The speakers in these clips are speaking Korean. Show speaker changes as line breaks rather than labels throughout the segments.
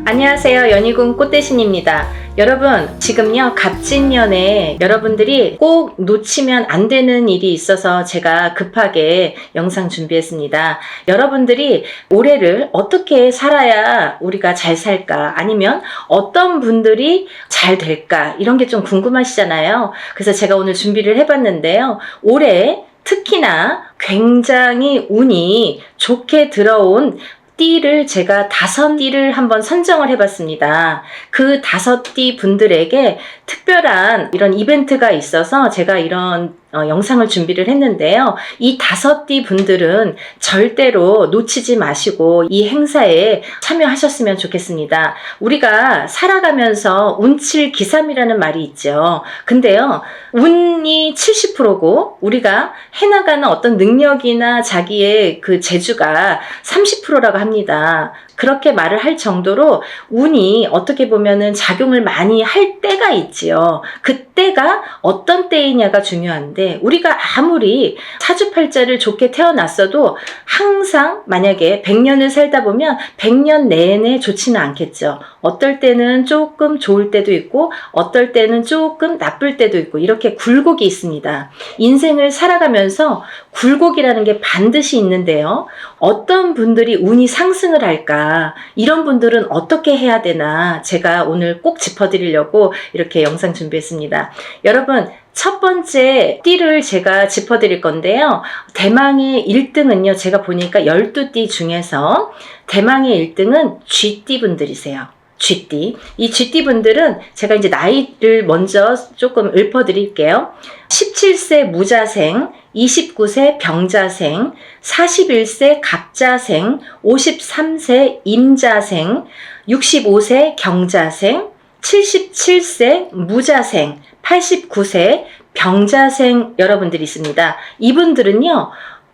안녕하세요. 연희군 꽃대신입니다. 여러분, 지금요 갑진년에 여러분들이 꼭 놓치면 안 되는 일이 있어서 제가 급하게 영상 준비했습니다. 여러분들이 올해를 어떻게 살아야 우리가 잘 살까, 아니면 어떤 분들이 잘 될까, 이런 게 좀 궁금하시잖아요. 그래서 제가 오늘 준비를 해봤는데요. 올해 특히나 굉장히 운이 좋게 들어온 띠를 제가 5띠를 한번 선정을 해봤습니다. 그 5띠 분들에게 특별한 이런 이벤트가 있어서 제가 이런 영상을 준비를 했는데요. 이 5띠 분들은 절대로 놓치지 마시고 이 행사에 참여하셨으면 좋겠습니다. 우리가 살아가면서 운칠 기삼이라는 말이 있죠. 근데요, 운이 70%고 우리가 해나가는 어떤 능력이나 자기의 그 재주가 30%라고 합니다. 그렇게 말을 할 정도로 운이 어떻게 보면은 작용을 많이 할 때가 있지요. 그때가 어떤 때이냐가 중요한데, 우리가 아무리 사주팔자를 좋게 태어났어도 항상 만약에 100년을 살다 보면 100년 내내 좋지는 않겠죠. 어떨 때는 조금 좋을 때도 있고 어떨 때는 조금 나쁠 때도 있고, 이렇게 굴곡이 있습니다. 인생을 살아가면서 굴곡이라는 게 반드시 있는데요. 어떤 분들이 운이 상승을 할까, 이런 분들은 어떻게 해야 되나, 제가 오늘 꼭 짚어드리려고 이렇게 영상 준비했습니다. 여러분, 첫 번째 띠를 제가 짚어드릴 건데요. 대망의 1등은요, 제가 보니까 12띠 중에서 대망의 1등은 쥐띠 분들이세요. 쥐띠. 이 쥐띠 분들은 제가 이제 나이를 먼저 조금 읊어드릴게요. 17세 무자생, 29세 병자생, 41세 갑자생, 53세 임자생, 65세 경자생, 77세 무자생, 89세 병자생 여러분들이 있습니다. 이분들은요,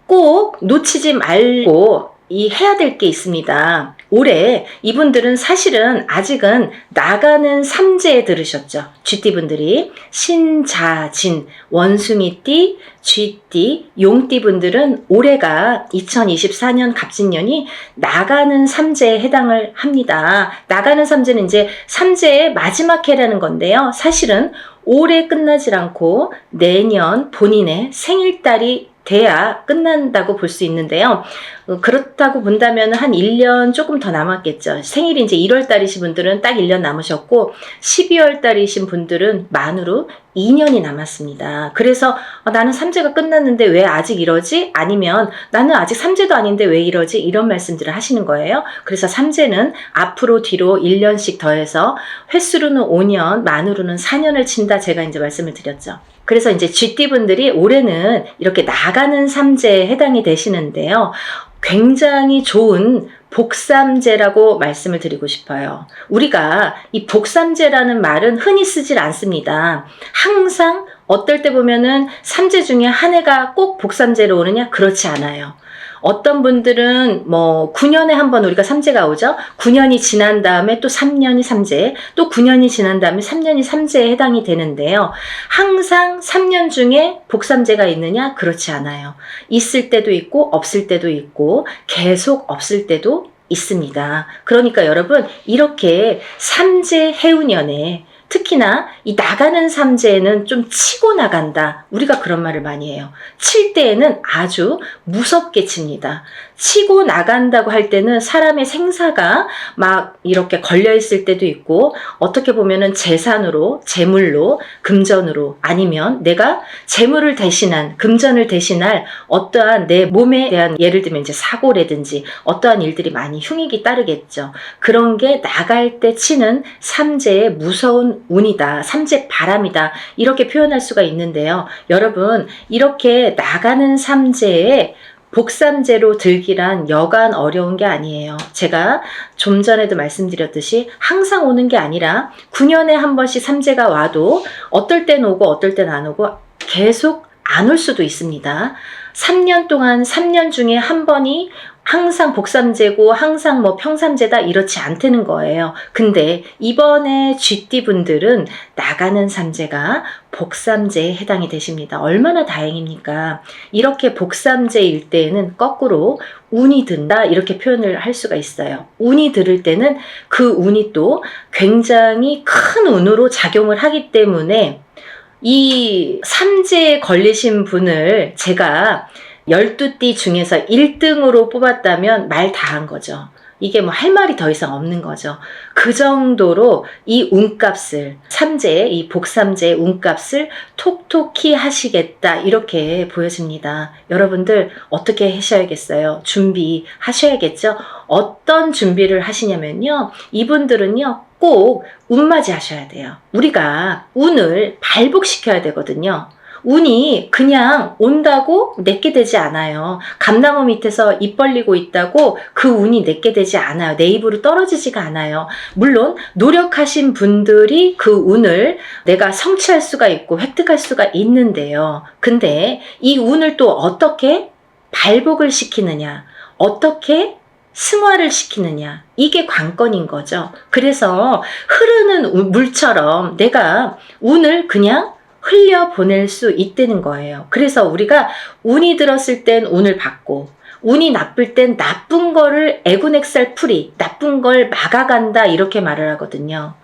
꼭 놓치지 말고 해야 될 게 있습니다. 올해 이분들은 사실은 아직은 나가는 삼재에 들으셨죠. 쥐띠분들이 신자진, 원숭이띠, 쥐띠, 용띠 분들은 올해가 2024년 갑진년이 나가는 삼재에 해당을 합니다. 나가는 삼재는 이제 삼재의 마지막 해라는 건데요. 사실은 올해 끝나질 않고 내년 본인의 생일달이 돼야 끝난다고 볼 수 있는데요. 그렇다고 본다면 한 1년 조금 더 남았겠죠. 생일이 이제 1월 달이신 분들은 딱 1년 남으셨고, 12월 달이신 분들은 만으로 2년이 남았습니다. 그래서 나는 삼재가 끝났는데 왜 아직 이러지? 아니면 나는 아직 삼재도 아닌데 왜 이러지? 이런 말씀들을 하시는 거예요. 그래서 삼재는 앞으로 뒤로 1년씩 더해서 횟수로는 5년, 만으로는 4년을 친다, 제가 이제 말씀을 드렸죠. 그래서 이제 쥐띠분들이 올해는 이렇게 나가는 삼재에 해당이 되시는데요. 굉장히 좋은 복삼재라고 말씀을 드리고 싶어요. 우리가 이 복삼재라는 말은 흔히 쓰질 않습니다. 항상 어떨 때 보면은 삼재 중에 한 해가 꼭 복삼재로 오느냐? 그렇지 않아요. 어떤 분들은 9년에 한 번 우리가 삼재가 오죠. 9년이 지난 다음에 또 3년이 삼재, 또 9년이 지난 다음에 3년이 삼재에 해당이 되는데요. 항상 3년 중에 복삼재가 있느냐? 그렇지 않아요. 있을 때도 있고 없을 때도 있고 계속 없을 때도 있습니다. 그러니까 여러분, 이렇게 삼재 해운년에 특히나 이 나가는 삼재에는 좀 치고 나간다, 우리가 그런 말을 많이 해요. 칠 때에는 아주 무섭게 칩니다. 치고 나간다고 할 때는 사람의 생사가 막 이렇게 걸려 있을 때도 있고, 어떻게 보면은 재산으로, 재물로, 금전으로, 아니면 내가 재물을 대신한, 금전을 대신할 어떠한 내 몸에 대한, 예를 들면 이제 사고라든지 어떠한 일들이 많이 흉익이 따르겠죠. 그런 게 나갈 때 치는 삼재의 무서운 운이다, 삼재 바람이다, 이렇게 표현할 수가 있는데요. 여러분, 이렇게 나가는 삼재에 복삼재로 들기란 여간 어려운 게 아니에요. 제가 좀 전에도 말씀드렸듯이 항상 오는 게 아니라 9년에 한 번씩 삼재가 와도 어떨 땐 오고 어떨 땐 안 오고 계속 안 올 수도 있습니다. 3년 동안 3년 중에 한 번이 항상 복삼재고 항상 뭐 평삼재다 이렇지 않다는 거예요. 근데 이번에 GT 분들은 나가는 삼재가 복삼재에 해당이 되십니다. 얼마나 다행입니까? 이렇게 복삼재일 때에는 거꾸로 운이 든다 이렇게 표현을 할 수가 있어요. 운이 들을 때는 그 운이 또 굉장히 큰 운으로 작용을 하기 때문에 이 삼재에 걸리신 분을 제가 12띠 중에서 1등으로 뽑았다면 말 다 한 거죠. 이게 뭐 할 말이 더 이상 없는 거죠. 그 정도로 이 운값을, 삼재, 이 복삼재의 운값을 톡톡히 하시겠다 이렇게 보여집니다. 여러분들 어떻게 하셔야겠어요? 준비하셔야겠죠? 어떤 준비를 하시냐면요. 이분들은요. 꼭 운맞이 하셔야 돼요. 우리가 운을 발복시켜야 되거든요. 운이 그냥 온다고 내게 되지 않아요. 감나무 밑에서 입 벌리고 있다고 그 운이 내게 되지 않아요. 내 입으로 떨어지지가 않아요. 물론 노력하신 분들이 그 운을 내가 성취할 수가 있고 획득할 수가 있는데요. 근데 이 운을 또 어떻게 발복을 시키느냐, 어떻게 승화를 시키느냐, 이게 관건인 거죠. 그래서 흐르는 물처럼 내가 운을 그냥 흘려보낼 수 있다는 거예요. 그래서 우리가 운이 들었을 땐 운을 받고 운이 나쁠 땐 나쁜 거를 애군액살 풀이, 나쁜 걸 막아간다 이렇게 말을 하거든요.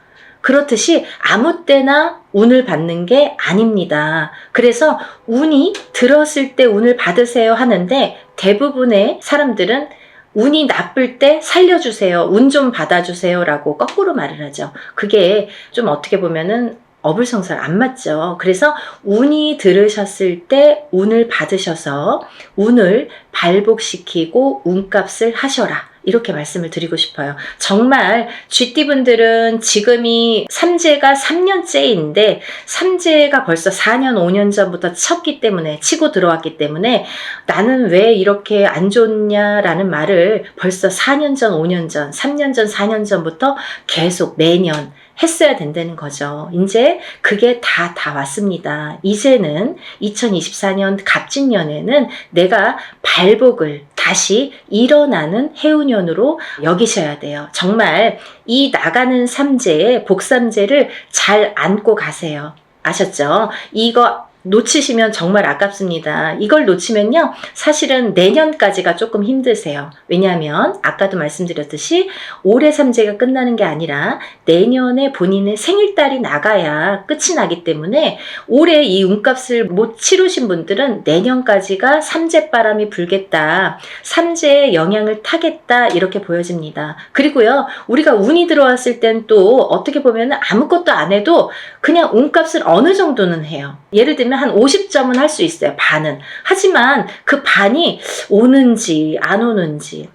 그렇듯이 아무 때나 운을 받는 게 아닙니다. 그래서 운이 들었을 때 운을 받으세요 하는데 대부분의 사람들은 운이 나쁠 때 살려주세요. 운 좀 받아주세요 라고 거꾸로 말을 하죠. 그게 좀 어떻게 보면은 어불성설 안 맞죠. 그래서 운이 들으셨을 때 운을 받으셔서 운을 발복시키고 운값을 하셔라. 이렇게 말씀을 드리고 싶어요. 정말 GT분들은 지금이 삼재가 3년째인데 삼재가 벌써 4년, 5년 전부터 쳤기 때문에 치고 들어왔기 때문에 나는 왜 이렇게 안 좋냐라는 말을 벌써 4년 전, 5년 전, 3년 전, 4년 전부터 계속 매년 했어야 된다는 거죠. 이제 그게 다 왔습니다. 이제는 2024년 갑진년에는 내가 발복을 다시 일어나는 해운년으로 여기셔야 돼요. 정말 이 나가는 삼재의 복삼재를 잘 안고 가세요. 아셨죠? 이거 놓치시면 정말 아깝습니다. 이걸 놓치면요. 사실은 내년까지가 조금 힘드세요. 왜냐하면 아까도 말씀드렸듯이 올해 삼재가 끝나는 게 아니라 내년에 본인의 생일달이 나가야 끝이 나기 때문에 올해 이 운값을 못 치르신 분들은 내년까지가 삼재바람이 불겠다. 삼재의 영향을 타겠다. 이렇게 보여집니다. 그리고요. 우리가 운이 들어왔을 땐 또 어떻게 보면 아무것도 안 해도 그냥 운값을 어느 정도는 해요. 예를 들면 한 50점은 할 수 있어요. 반은. 하지만 그 반이 오는지 안 오는지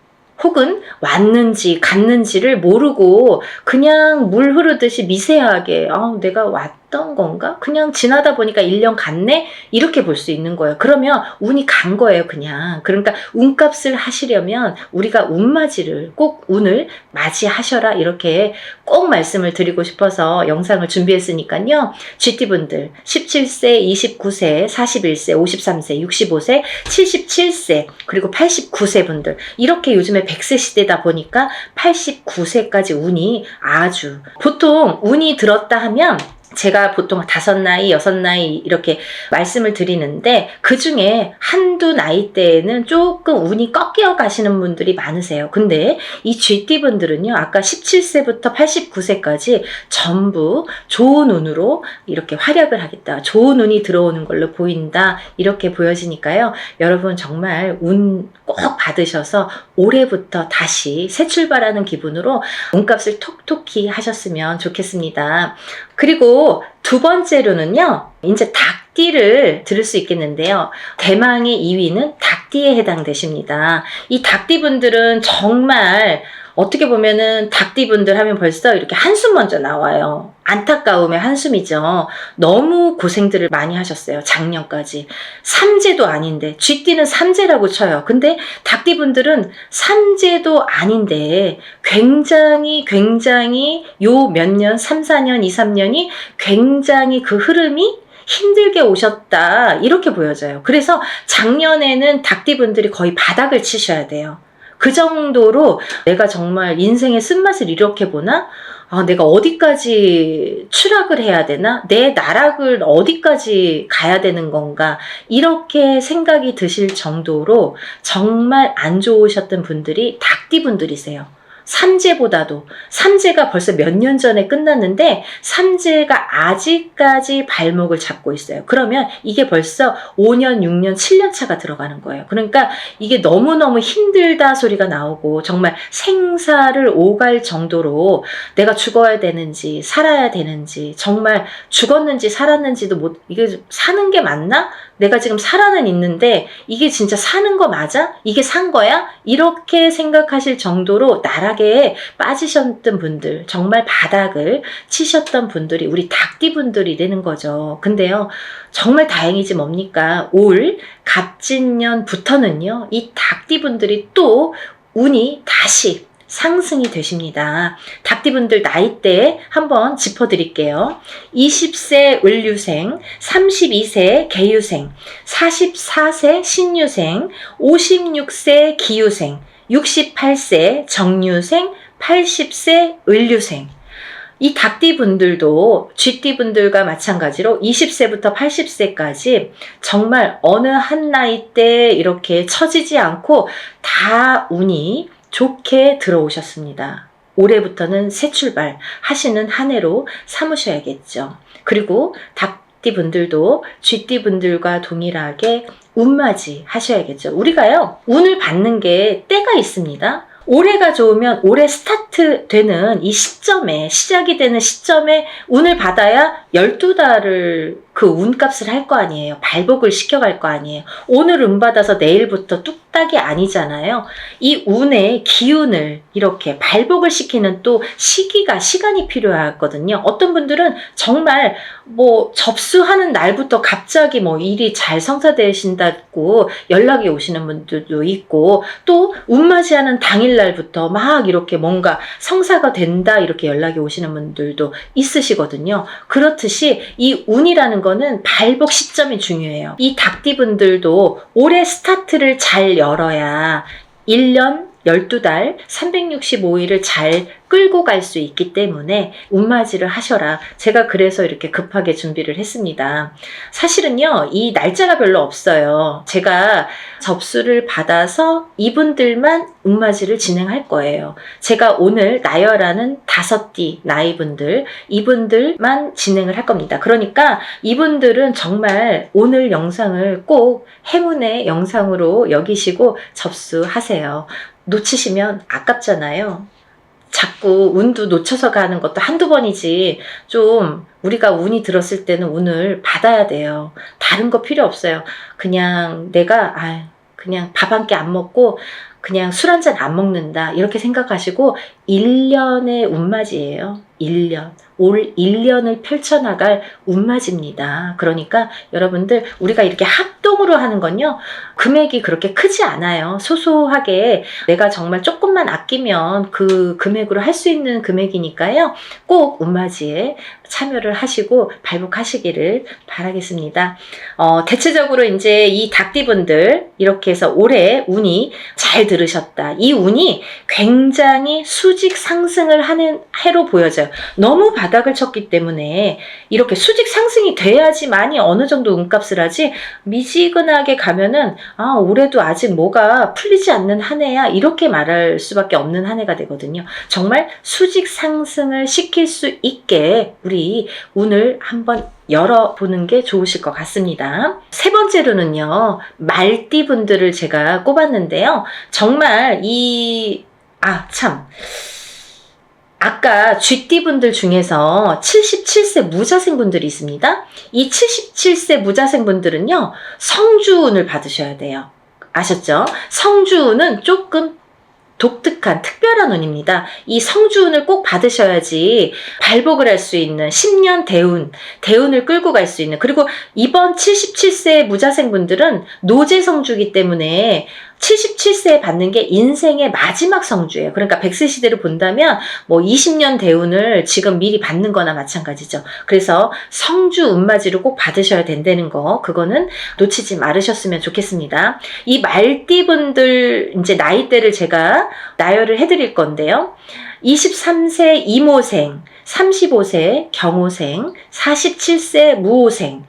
혹은 왔는지 갔는지를 모르고 그냥 물 흐르듯이 미세하게 내가 왔던 건가? 그냥 지나다 보니까 1년 갔네? 이렇게 볼 수 있는 거예요. 그러면 운이 간 거예요. 그냥. 그러니까 운값을 하시려면 우리가 운맞이를 꼭 운을 맞이하셔라 이렇게 꼭 말씀을 드리고 싶어서 영상을 준비했으니까요. GT분들 17세, 29세, 41세, 53세, 65세, 77세 그리고 89세 분들 이렇게 요즘에 100세 시대다 보니까 89세까지 운이 아주 보통 운이 들었다 하면 제가 보통 5나이, 6나이 이렇게 말씀을 드리는데 그 중에 한두 나이대에는 조금 운이 꺾여 가시는 분들이 많으세요. 근데 이 GT분들은요. 아까 17세부터 89세까지 전부 좋은 운으로 이렇게 활약을 하겠다. 좋은 운이 들어오는 걸로 보인다. 이렇게 보여지니까요. 여러분 정말 운 꼭 받으셔서 올해부터 다시 새 출발하는 기분으로 운값을 톡톡히 하셨으면 좋겠습니다. 그리고 두 번째로는요. 이제 닭띠를 들을 수 있겠는데요. 대망의 2위는 닭띠에 해당되십니다. 이 닭띠분들은 정말 어떻게 보면은 닭띠분들 하면 벌써 이렇게 한숨 먼저 나와요. 안타까움의 한숨이죠. 너무 고생들을 많이 하셨어요. 작년까지. 삼재도 아닌데 쥐띠는 삼재라고 쳐요. 근데 닭띠분들은 삼재도 아닌데 굉장히 요 몇 년, 3, 4년, 2, 3년이 굉장히 그 흐름이 힘들게 오셨다 이렇게 보여져요. 그래서 작년에는 닭띠분들이 거의 바닥을 치셔야 돼요. 그 정도로 내가 정말 인생의 쓴맛을 이렇게 보나? 내가 어디까지 추락을 해야 되나? 내 나락을 어디까지 가야 되는 건가? 이렇게 생각이 드실 정도로 정말 안 좋으셨던 분들이 닭띠분들이세요. 삼재보다도. 삼재가 벌써 몇 년 전에 끝났는데 삼재가 아직까지 발목을 잡고 있어요. 그러면 이게 벌써 5년, 6년, 7년 차가 들어가는 거예요. 그러니까 이게 너무너무 힘들다 소리가 나오고 정말 생사를 오갈 정도로 내가 죽어야 되는지 살아야 되는지 정말 죽었는지 살았는지도 이게 사는 게 맞나? 내가 지금 살아는 있는데 이게 진짜 사는 거 맞아? 이게 산 거야? 이렇게 생각하실 정도로 나락에 빠지셨던 분들, 정말 바닥을 치셨던 분들이 우리 닭띠분들이 되는 거죠. 근데요, 정말 다행이지 뭡니까? 올 갑진년부터는요, 이 닭띠분들이 또 운이 다시 상승이 되십니다. 닭띠분들 나이대 한번 짚어드릴게요. 20세 을류생, 32세 개유생, 44세 신유생, 56세 기유생, 68세 정유생, 80세 을류생. 이 닭띠분들도 쥐띠분들과 마찬가지로 20세부터 80세까지 정말 어느 한 나이대 이렇게 처지지 않고 다 운이 좋게 들어오셨습니다. 올해부터는 새 출발 하시는 한 해로 삼으셔야겠죠. 그리고 닭띠분들도 쥐띠분들과 동일하게 운맞이 하셔야겠죠. 우리가요, 운을 받는 게 때가 있습니다. 올해가 좋으면 올해 스타트 되는 이 시점에, 시작이 되는 시점에 운을 받아야 12달을 그 운값을 할 거 아니에요. 발복을 시켜갈 거 아니에요. 오늘 운 받아서 내일부터 뚝딱이 아니잖아요. 이 운의 기운을 이렇게 발복을 시키는 또 시간이 필요하거든요. 어떤 분들은 정말 접수하는 날부터 갑자기 일이 잘 성사되신다고 연락이 오시는 분들도 있고, 또 운맞이하는 당일날부터 막 이렇게 뭔가 성사가 된다 이렇게 연락이 오시는 분들도 있으시거든요. 그렇듯이 이 운이라는 거는 발복 시점이 중요해요. 이 닭띠분들도 올해 스타트를 잘 열어야 1년 12달 365일을 잘 끌고 갈 수 있기 때문에 운맞이를 하셔라. 제가 그래서 이렇게 급하게 준비를 했습니다. 사실은요, 이 날짜가 별로 없어요. 제가 접수를 받아서 이분들만 운맞이를 진행할 거예요. 제가 오늘 나열하는 5띠 나이분들, 이분들만 진행을 할 겁니다. 그러니까 이분들은 정말 오늘 영상을 꼭 행운의 영상으로 여기시고 접수하세요. 놓치시면 아깝잖아요. 자꾸 운도 놓쳐서 가는 것도 한두 번이지, 좀 우리가 운이 들었을 때는 운을 받아야 돼요. 다른 거 필요 없어요. 그냥 내가 그냥 밥 한 끼 안 먹고 그냥 술 한 잔 안 먹는다 이렇게 생각하시고 1년의 운맞이에요. 1년. 올 1년을 펼쳐나갈 운맞이입니다. 그러니까 여러분들, 우리가 이렇게 합동으로 하는 건요, 금액이 그렇게 크지 않아요. 소소하게 내가 정말 조금만 아끼면 그 금액으로 할 수 있는 금액이니까요. 꼭 운맞이에 참여를 하시고 발복하시기를 바라겠습니다. 대체적으로 이제 이 닭띠분들 이렇게 해서 올해 운이 잘 들으셨다. 이 운이 굉장히 수직 상승을 하는 해로 보여져요. 너무 바닥을 쳤기 때문에 이렇게 수직 상승이 돼야지만이 어느 정도 운값을 하지, 미지근하게 가면은 올해도 아직 뭐가 풀리지 않는 한 해야 이렇게 말할 수밖에 없는 한 해가 되거든요. 정말 수직 상승을 시킬 수 있게 우리 운을 한번 열어보는 게 좋으실 것 같습니다. 세 번째로는요, 말띠분들을 제가 꼽았는데요. 정말 아까 쥐띠분들 중에서 77세 무자생분들이 있습니다. 이 77세 무자생분들은요, 성주운을 받으셔야 돼요. 아셨죠? 성주운은 조금 독특한 특별한 운입니다. 이 성주운을 꼭 받으셔야지 발복을 할 수 있는 10년 대운을 끌고 갈 수 있는, 그리고 이번 77세 무자생분들은 노재성주기 때문에 77세에 받는 게 인생의 마지막 성주예요. 그러니까 백세 시대로 본다면 뭐 20년 대운을 지금 미리 받는 거나 마찬가지죠. 그래서 성주 운맞이를 꼭 받으셔야 된다는 거, 그거는 놓치지 말으셨으면 좋겠습니다. 이 말띠분들 이제 나이대를 제가 나열을 해드릴 건데요. 23세 이모생, 35세 경호생, 47세 무호생,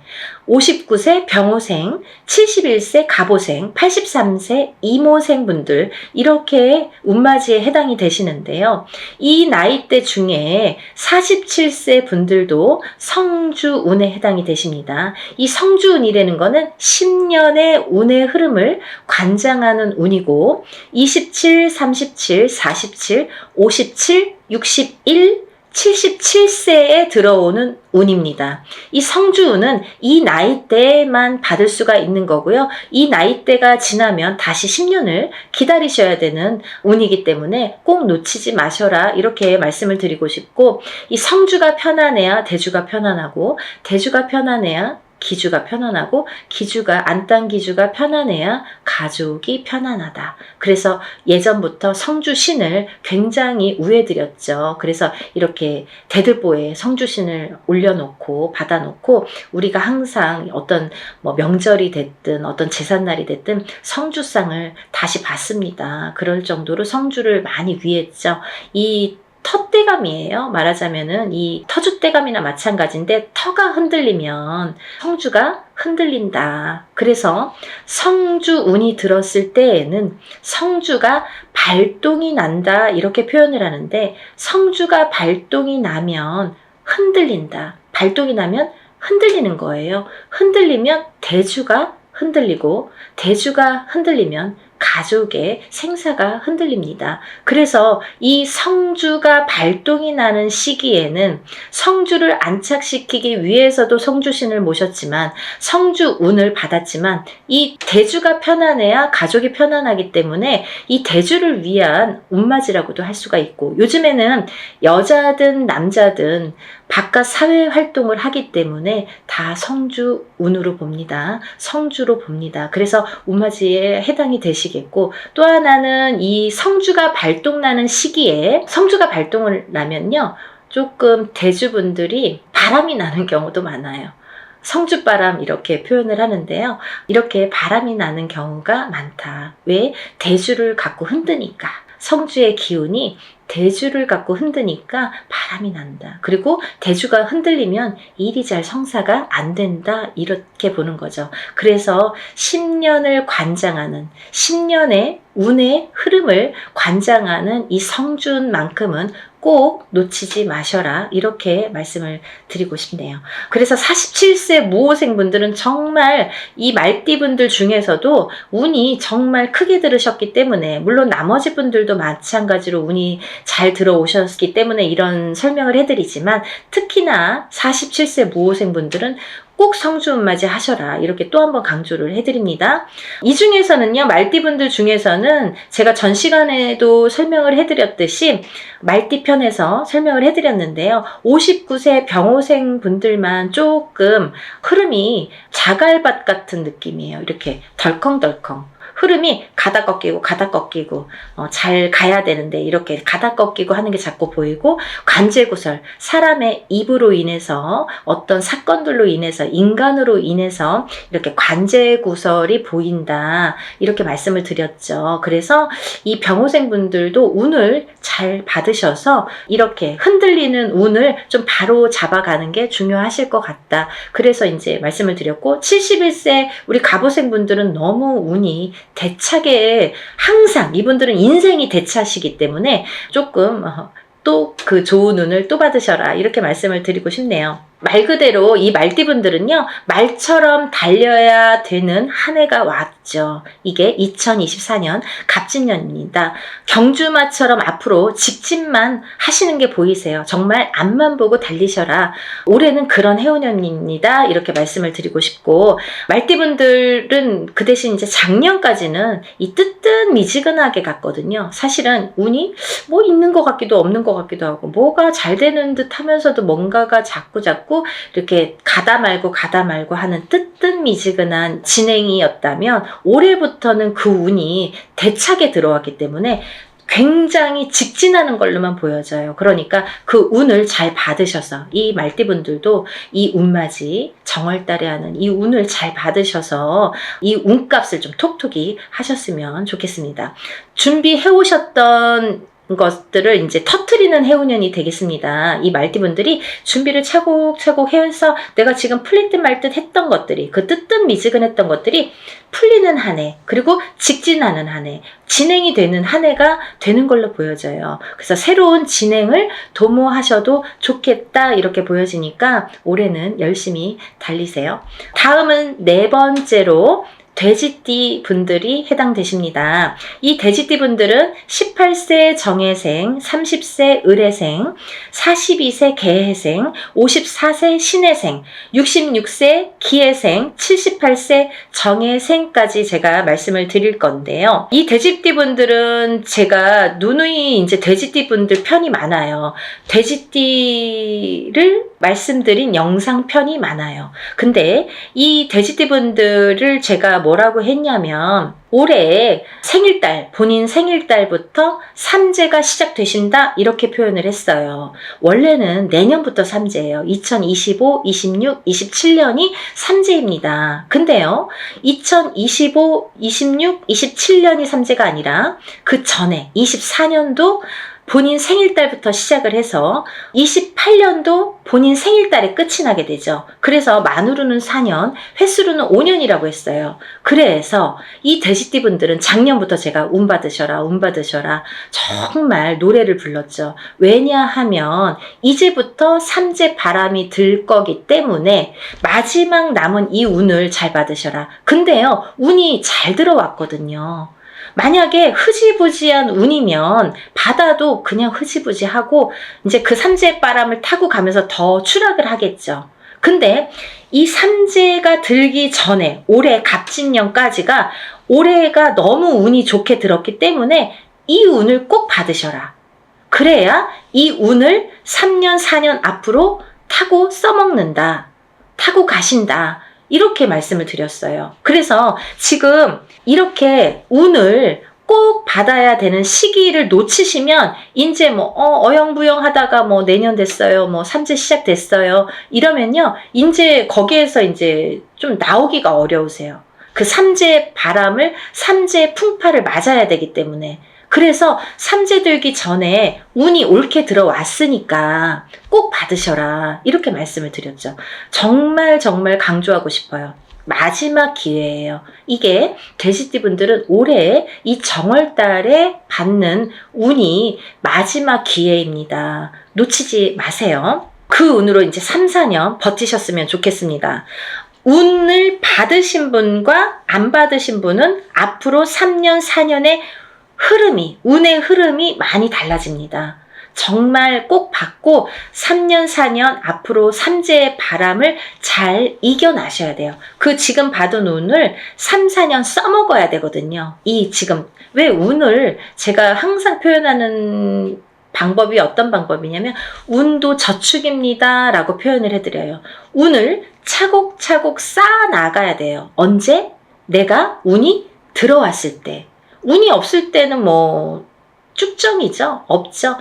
59세 병호생, 71세 갑오생, 83세 이모생 분들, 이렇게 운맞이에 해당이 되시는데요. 이 나이대 중에 47세 분들도 성주운에 해당이 되십니다. 이 성주운이라는 거는 10년의 운의 흐름을 관장하는 운이고, 27, 37, 47, 57, 61, 77세에 들어오는 운입니다. 이 성주운은 이 나이대만 받을 수가 있는 거고요. 이 나이대가 지나면 다시 10년을 기다리셔야 되는 운이기 때문에 꼭 놓치지 마셔라, 이렇게 말씀을 드리고 싶고, 이 성주가 편안해야 대주가 편안하고, 대주가 편안해야 기주가 편안하고, 기주가 안딴기주가 편안해야 가족이 편안하다. 그래서 예전부터 성주신을 굉장히 우애드렸죠. 그래서 이렇게 대들보에 성주신을 올려놓고 받아놓고, 우리가 항상 어떤 뭐 명절이 됐든 어떤 제삿날이 됐든 성주상을 다시 받습니다. 그럴 정도로 성주를 많이 위했죠. 이 터대감이에요. 말하자면은 이 터줏대감이나 마찬가지인데, 터가 흔들리면 성주가 흔들린다. 그래서 성주운이 들었을 때에는 성주가 발동이 난다, 이렇게 표현을 하는데, 성주가 발동이 나면 흔들린다. 발동이 나면 흔들리는 거예요. 흔들리면 대주가 흔들리고, 대주가 흔들리면 가족의 생사가 흔들립니다. 그래서 이 성주가 발동이 나는 시기에는 성주를 안착시키기 위해서도 성주신을 모셨지만, 성주운을 받았지만, 이 대주가 편안해야 가족이 편안하기 때문에 이 대주를 위한 운맞이라고도 할 수가 있고, 요즘에는 여자든 남자든 바깥 사회 활동을 하기 때문에 다 성주운으로 봅니다. 성주로 봅니다. 그래서 운맞이에 해당이 되시겠고, 또 하나는 이 성주가 발동나는 시기에, 성주가 발동을 나면요, 조금 대주분들이 바람이 나는 경우도 많아요. 성주바람, 이렇게 표현을 하는데요. 이렇게 바람이 나는 경우가 많다. 왜? 대주를 갖고 흔드니까. 성주의 기운이 대주를 갖고 흔드니까 바람이 난다. 그리고 대주가 흔들리면 일이 잘 성사가 안 된다, 이렇게 보는 거죠. 그래서 10년을 관장하는, 10년의 운의 흐름을 관장하는 이 성주운만큼은 꼭 놓치지 마셔라, 이렇게 말씀을 드리고 싶네요. 그래서 47세 무호생 분들은 정말 이 말띠분들 중에서도 운이 정말 크게 들으셨기 때문에, 물론 나머지 분들도 마찬가지로 운이 잘 들어오셨기 때문에 이런 설명을 해드리지만, 특히나 47세 무호생 분들은 꼭 성주운맞이 하셔라, 이렇게 또 한 번 강조를 해드립니다. 이 중에서는요, 말띠분들 중에서는 제가 전 시간에도 설명을 해드렸듯이 말띠편에서 설명을 해드렸는데요, 59세 병호생 분들만 조금 흐름이 자갈밭 같은 느낌이에요. 이렇게 덜컹덜컹 흐름이 가다 꺾이고 가다 꺾이고, 잘 가야 되는데 이렇게 가다 꺾이고 하는 게 자꾸 보이고, 관제구설, 사람의 입으로 인해서, 어떤 사건들로 인해서, 인간으로 인해서 이렇게 관제구설이 보인다, 이렇게 말씀을 드렸죠. 그래서 이 병호생 분들도 운을 잘 받으셔서 이렇게 흔들리는 운을 좀 바로 잡아가는 게 중요하실 것 같다. 그래서 이제 말씀을 드렸고, 71세 우리 갑오생 분들은 너무 운이 대차게, 항상 이분들은 인생이 대차시기 때문에 조금 또 그 좋은 운을 또 받으셔라, 이렇게 말씀을 드리고 싶네요. 말 그대로 이 말띠분들은요, 말처럼 달려야 되는 한 해가 왔죠. 이게 2024년 갑진년입니다. 경주마처럼 앞으로 직진만 하시는 게 보이세요. 정말 앞만 보고 달리셔라. 올해는 그런 해운년입니다, 이렇게 말씀을 드리고 싶고, 말띠분들은 그 대신 이제 작년까지는 이 뜨뜻미지근하게 갔거든요. 사실은 운이 뭐 있는 것 같기도 없는 것 같기도 하고, 뭐가 잘 되는 듯 하면서도 뭔가가 자꾸 해갖고 이렇게 가다 말고 하는 뜨뜻미지근한 진행이었다면 올해부터는 그 운이 대차게 들어왔기 때문에 굉장히 직진하는 걸로만 보여져요. 그러니까 그 운을 잘 받으셔서 이 말띠분들도 이 운맞이 정월달에 하는 이 운을 잘 받으셔서 이 운값을 좀 톡톡히 하셨으면 좋겠습니다. 준비해 오셨던 것들을 이제 터트리는 해운년이 되겠습니다. 이 말띠분들이 준비를 차곡차곡 해서 내가 지금 풀릴 듯 말 듯 했던 것들이, 그 뜨뜻미지근했던 것들이 풀리는 한 해, 그리고 직진하는 한 해, 진행이 되는 한 해가 되는 걸로 보여져요. 그래서 새로운 진행을 도모하셔도 좋겠다 이렇게 보여지니까 올해는 열심히 달리세요. 다음은 네 번째로 돼지띠 분들이 해당되십니다. 이 돼지띠 분들은 18세 정해생, 30세 을해생, 42세 개해생, 54세 신해생, 66세 기해생, 78세 정해생까지 제가 말씀을 드릴 건데요. 이 돼지띠 분들은 제가 누누이 이제 돼지띠 분들 편이 많아요. 돼지띠를 말씀드린 영상 편이 많아요. 근데 이 돼지띠 분들을 제가 뭐라고 했냐면 올해 생일달, 본인 생일달부터 삼재가 시작되신다 이렇게 표현을 했어요. 원래는 내년부터 삼재예요. 2025, 26, 27년이 삼재입니다. 근데요, 2025, 26, 27년이 삼재가 아니라 그 전에 24년도 본인 생일달부터 시작을 해서 28년도 본인 생일달에 끝이 나게 되죠. 그래서 만으로는 4년, 횟수로는 5년이라고 했어요. 그래서 이 돼지띠 분들은 작년부터 제가 운 받으셔라 정말 노래를 불렀죠. 왜냐하면 이제부터 삼재 바람이 들 거기 때문에 마지막 남은 이 운을 잘 받으셔라. 근데요, 운이 잘 들어왔거든요. 만약에 흐지부지한 운이면 받아도 그냥 흐지부지하고 이제 그 삼재 바람을 타고 가면서 더 추락을 하겠죠. 근데 이 삼재가 들기 전에 올해 갑진년까지가 올해가 너무 운이 좋게 들었기 때문에 이 운을 꼭 받으셔라. 그래야 이 운을 3년, 4년 앞으로 타고 써먹는다. 타고 가신다. 이렇게 말씀을 드렸어요. 그래서 지금 이렇게 운을 꼭 받아야 되는 시기를 놓치시면 이제 뭐 어영부영 하다가 뭐 내년 됐어요. 뭐 삼재 시작됐어요. 이러면요. 이제 거기에서 이제 좀 나오기가 어려우세요. 그 삼재 바람을 삼재 풍파를 맞아야 되기 때문에 그래서 삼재 들기 전에 운이 옳게 들어왔으니까 꼭 받으셔라 이렇게 말씀을 드렸죠. 정말 강조하고 싶어요. 마지막 기회예요. 이게 돼지띠 분들은 올해 이 정월달에 받는 운이 마지막 기회입니다. 놓치지 마세요. 그 운으로 이제 3, 4년 버티셨으면 좋겠습니다. 운을 받으신 분과 안 받으신 분은 앞으로 3년, 4년의 운의 흐름이 많이 달라집니다. 정말 꼭 받고 3년, 4년 앞으로 삼재의 바람을 잘 이겨나셔야 돼요. 그 지금 받은 운을 3, 4년 써먹어야 되거든요. 이 지금 왜 운을 제가 항상 표현하는 방법이 어떤 방법이냐면 운도 저축입니다 라고 표현을 해드려요. 운을 차곡차곡 쌓아 나가야 돼요. 언제? 내가 운이 들어왔을 때. 운이 없을 때는 뭐 쭉정이죠. 없죠.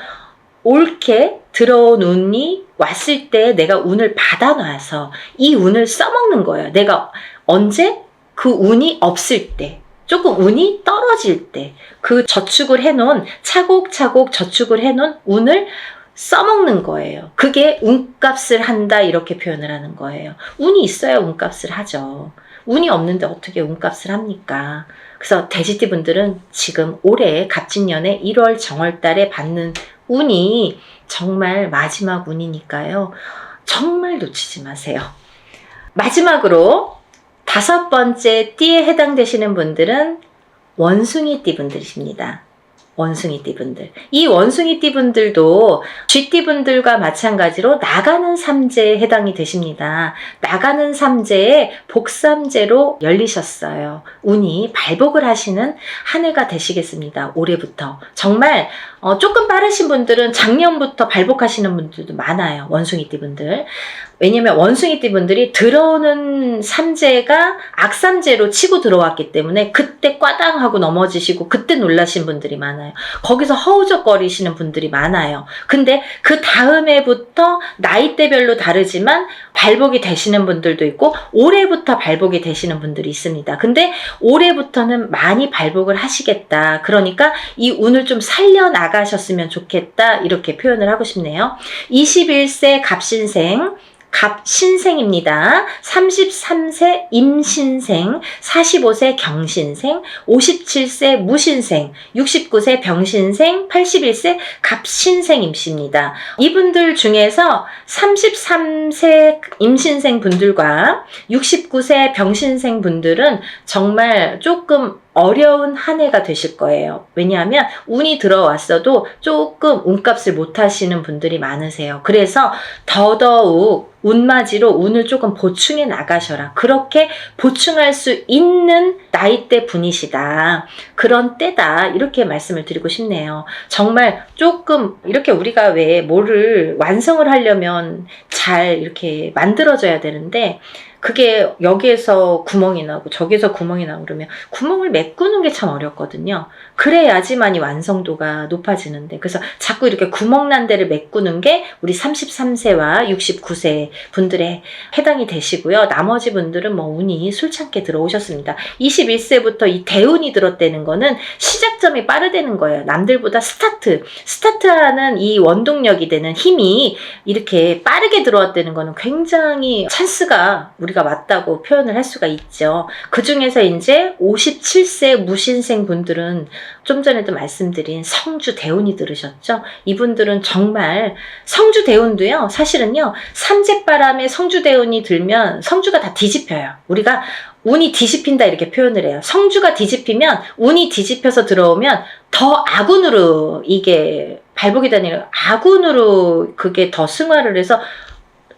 옳게 들어온 운이 왔을 때 내가 운을 받아놔서 이 운을 써먹는 거예요. 내가 언제? 그 운이 없을 때. 조금 운이 떨어질 때. 그 저축을 해놓은 차곡차곡 저축을 해놓은 운을 써먹는 거예요. 그게 운값을 한다 이렇게 표현을 하는 거예요. 운이 있어야 운값을 하죠. 운이 없는데 어떻게 운값을 합니까? 그래서 돼지띠 분들은 지금 올해 갑진년에 1월 정월달에 받는 운이 정말 마지막 운이니까요. 정말 놓치지 마세요. 마지막으로 5번째 띠에 해당되시는 분들은 원숭이띠 분들이십니다. 원숭이띠분들. 이 원숭이띠분들도 쥐띠분들과 마찬가지로 나가는 삼재에 해당이 되십니다. 나가는 삼재에 복삼재로 열리셨어요. 운이 발복을 하시는 한 해가 되시겠습니다. 올해부터. 정말 조금 빠르신 분들은 작년부터 발복하시는 분들도 많아요. 원숭이띠분들. 왜냐면 원숭이띠분들이 들어오는 삼재가 악삼재로 치고 들어왔기 때문에 그때 꽈당하고 넘어지시고 그때 놀라신 분들이 많아요. 거기서 허우적거리시는 분들이 많아요. 근데 그 다음 해부터 나이대별로 다르지만 발복이 되시는 분들도 있고 올해부터 발복이 되시는 분들이 있습니다. 근데 올해부터는 많이 발복을 하시겠다. 그러니까 이 운을 좀 살려나가셨으면 좋겠다. 이렇게 표현을 하고 싶네요. 21세 갑신생 갑신생입니다. 33세 임신생, 45세 경신생, 57세 무신생, 69세 병신생, 81세 갑신생입니다. 이분들 중에서 33세 임신생 분들과 69세 병신생 분들은 정말 조금 어려운 한 해가 되실 거예요. 왜냐하면 운이 들어왔어도 조금 운값을 못 하시는 분들이 많으세요. 그래서 더더욱 운맞이로 운을 조금 보충해 나가셔라. 그렇게 보충할 수 있는 나이대 분이시다. 그런 때다. 이렇게 말씀을 드리고 싶네요. 정말 조금 이렇게 우리가 왜 뭐를 완성을 하려면 잘 이렇게 만들어져야 되는데 그게 여기에서 구멍이 나고 저기에서 구멍이 나고 그러면 구멍을 메꾸는 게 참 어렵거든요. 그래야지만이 완성도가 높아지는데 그래서 자꾸 이렇게 구멍 난 데를 메꾸는 게 우리 33세와 69세 분들에 해당이 되시고요. 나머지 분들은 뭐 운이 술창게 들어오셨습니다. 21세부터 이 대운이 들었다는 거는 시작점이 빠르다는 거예요. 남들보다 스타트하는 이 원동력이 되는 힘이 이렇게 빠르게 들어왔다는 거는 굉장히 찬스가 우리가 맞다고 표현을 할 수가 있죠. 그 중에서 이제 57세 무신생 분들은 좀 전에도 말씀드린 성주 대운이 들으셨죠? 이분들은 정말 성주 대운도요. 사실은요. 삼재바람에 성주 대운이 들면 성주가 다 뒤집혀요. 우리가 운이 뒤집힌다 이렇게 표현을 해요. 성주가 뒤집히면 운이 뒤집혀서 들어오면 더 악운으로 이게 발복이 되는 악운으로 그게 더 승화를 해서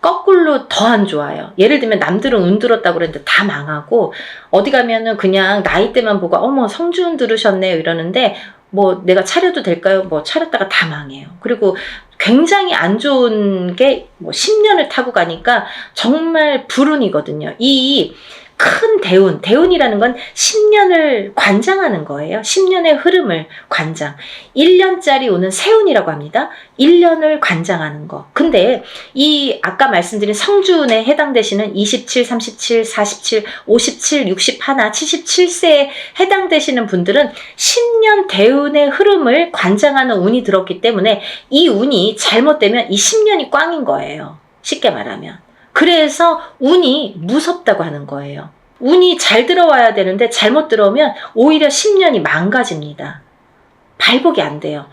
거꾸로 더 안 좋아요. 예를 들면 남들은 운 들었다고 그랬는데 다 망하고 어디 가면은 그냥 나이대만 보고 어머 성주운 들으셨네요 이러는데 뭐 내가 차려도 될까요? 뭐 차렸다가 다 망해요. 그리고 굉장히 안 좋은 게 뭐 10년을 타고 가니까 정말 불운이거든요. 이 큰 대운이라는 건 10년을 관장하는 거예요. 10년의 흐름을 관장. 1년짜리 오는 세운이라고 합니다. 1년을 관장하는 거. 근데 이 아까 말씀드린 성주운에 해당되시는 27, 37, 47, 57, 61, 77세에 해당되시는 분들은 10년 대운의 흐름을 관장하는 운이 들었기 때문에 이 운이 잘못되면 이 10년이 꽝인 거예요. 쉽게 말하면. 그래서 운이 무섭다고 하는 거예요. 운이 잘 들어와야 되는데 잘못 들어오면 오히려 10년이 망가집니다. 발복이 안 돼요.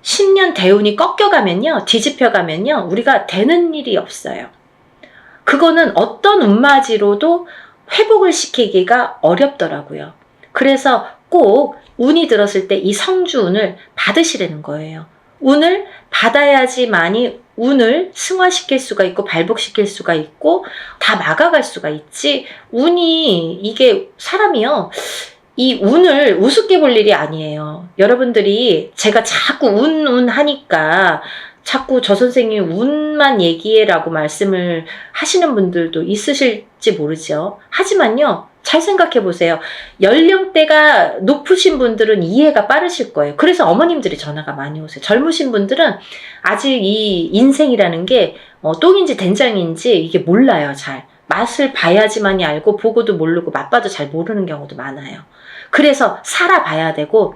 10년 대운이 꺾여가면요. 뒤집혀가면요. 우리가 되는 일이 없어요. 그거는 어떤 운맞이로도 회복을 시키기가 어렵더라고요. 그래서 꼭 운이 들었을 때 이 성주운을 받으시라는 거예요. 운을 받아야지만이 운을 승화시킬 수가 있고 발복시킬 수가 있고 다 막아갈 수가 있지. 운이 이게 사람이요. 이 운을 우습게 볼 일이 아니에요. 여러분들이 제가 자꾸 운 하니까 자꾸 저 선생님이 운만 얘기해라고 말씀을 하시는 분들도 있으실지 모르죠. 하지만요. 잘 생각해 보세요. 연령대가 높으신 분들은 이해가 빠르실 거예요. 그래서 어머님들이 전화가 많이 오세요. 젊으신 분들은 아직 이 인생이라는 게 똥인지 된장인지 이게 몰라요. 잘. 맛을 봐야지만이 알고 보고도 모르고 맛봐도 잘 모르는 경우도 많아요. 그래서 살아봐야 되고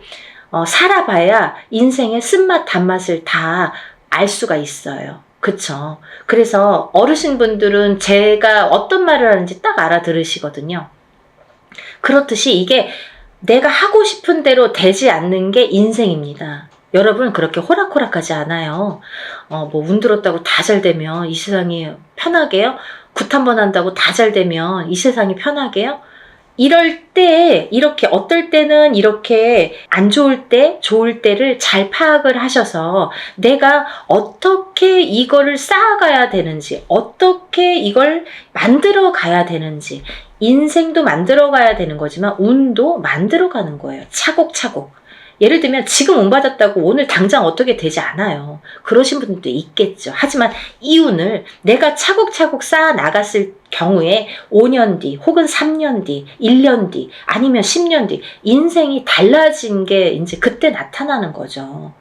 살아봐야 인생의 쓴맛 단맛을 다 알 수가 있어요. 그쵸? 그래서 어르신분들은 제가 어떤 말을 하는지 딱 알아들으시거든요. 그렇듯이 이게 내가 하고 싶은 대로 되지 않는 게 인생입니다. 여러분 그렇게 호락호락하지 않아요. 뭐 운 들었다고 다 잘 되면 이 세상이 편하게요? 굿 한 번 한다고 다 잘 되면 이 세상이 편하게요? 이럴 때 이렇게 어떨 때는 이렇게 안 좋을 때 좋을 때를 잘 파악을 하셔서 내가 어떻게 이거를 쌓아가야 되는지, 어떻게 이걸 만들어 가야 되는지, 인생도 만들어 가야 되는 거지만 운도 만들어 가는 거예요. 차곡차곡. 예를 들면 지금 운 받았다고 오늘 당장 어떻게 되지 않아요. 그러신 분들도 있겠죠. 하지만 이 운을 내가 차곡차곡 쌓아 나갔을 경우에 5년 뒤 혹은 3년 뒤 1년 뒤 아니면 10년 뒤 인생이 달라진 게 이제 그때 나타나는 거죠.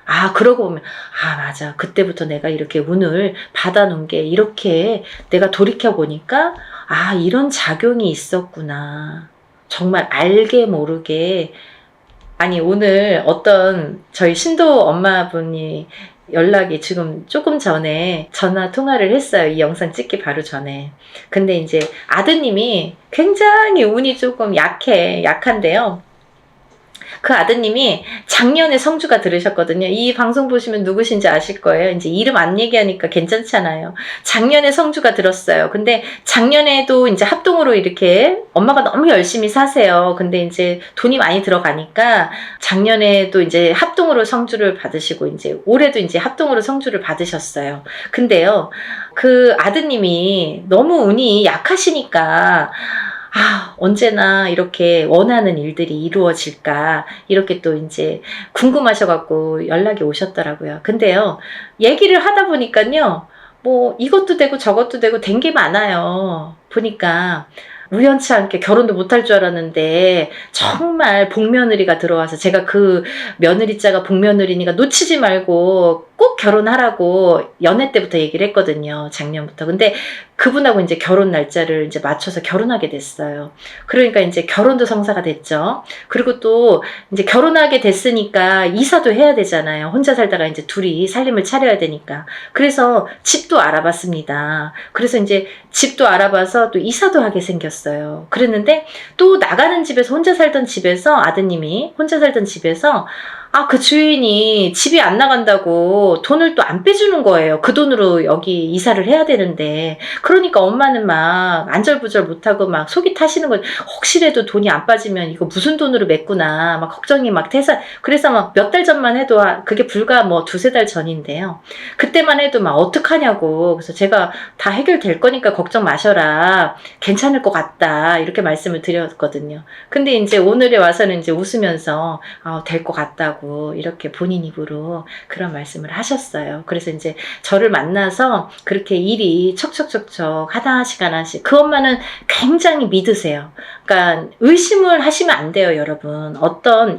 아, 그러고 보면, 아, 맞아. 그때부터 내가 이렇게 운을 받아놓은 게 이렇게 내가 돌이켜보니까, 아, 이런 작용이 있었구나. 정말 알게 모르게. 아니, 오늘 어떤 저희 신도 엄마분이 연락이 지금 조금 전에 전화 통화를 했어요. 이 영상 찍기 바로 전에. 근데 이제 아드님이 굉장히 운이 조금 약한데요. 그 아드님이 작년에 성주가 들으셨거든요. 이 방송 보시면 누구신지 아실 거예요. 이제 이름 안 얘기하니까 괜찮잖아요. 작년에 성주가 들었어요. 근데 작년에도 이제 합동으로 이렇게 엄마가 너무 열심히 사세요. 근데 이제 돈이 많이 들어가니까 작년에도 이제 합동으로 성주를 받으시고 이제 올해도 이제 합동으로 성주를 받으셨어요. 근데요, 그 아드님이 너무 운이 약하시니까 아, 언제나 이렇게 원하는 일들이 이루어질까, 이렇게 또 이제 궁금하셔갖고 연락이 오셨더라고요. 근데요, 얘기를 하다 보니까요, 뭐 이것도 되고 저것도 되고 된 게 많아요. 보니까 우연치 않게 결혼도 못할 줄 알았는데 정말 복며느리가 들어와서 제가 그 며느리자가 복며느리니까 놓치지 말고 꼭 결혼하라고 연애 때부터 얘기를 했거든요. 작년부터. 근데 그분하고 이제 결혼 날짜를 이제 맞춰서 결혼하게 됐어요. 그러니까 이제 결혼도 성사가 됐죠. 그리고 또 이제 결혼하게 됐으니까 이사도 해야 되잖아요. 혼자 살다가 이제 둘이 살림을 차려야 되니까. 그래서 집도 알아봤습니다. 그래서 이제 집도 알아봐서 또 이사도 하게 생겼어요. 그랬는데 또 나가는 집에서 혼자 살던 집에서 아드님이 혼자 살던 집에서 아, 그 주인이 집이 안 나간다고 돈을 또 안 빼주는 거예요. 그 돈으로 여기 이사를 해야 되는데. 그러니까 엄마는 막 안절부절 못하고 막 속이 타시는 거죠. 혹시라도 돈이 안 빠지면 이거 무슨 돈으로 맺구나. 막 걱정이 막 돼서. 그래서 막 몇 달 전만 해도 그게 불과 뭐 두세 달 전인데요. 그때만 해도 막 어떡하냐고. 그래서 제가 다 해결될 거니까 걱정 마셔라. 괜찮을 것 같다. 이렇게 말씀을 드렸거든요. 근데 이제 오늘에 와서는 이제 웃으면서 될 것 같다고. 이렇게 본인 입으로 그런 말씀을 하셨어요. 그래서 이제 저를 만나서 그렇게 일이 척척척척 하나씩 그 엄마는 굉장히 믿으세요. 그러니까 의심을 하시면 안 돼요, 여러분.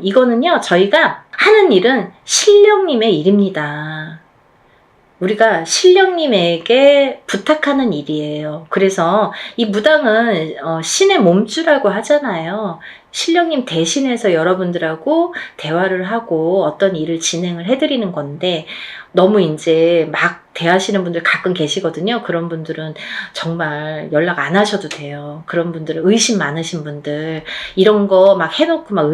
이거는요, 저희가 하는 일은 신령님의 일입니다. 우리가 신령님에게 부탁하는 일이에요. 그래서 이 무당은 신의 몸주라고 하잖아요. 신령님 대신해서 여러분들하고 대화를 하고 어떤 일을 진행을 해드리는 건데 너무 이제 막 대하시는 분들 가끔 계시거든요. 그런 분들은 정말 연락 안 하셔도 돼요. 그런 분들은 의심 많으신 분들 이런 거 막 해놓고 막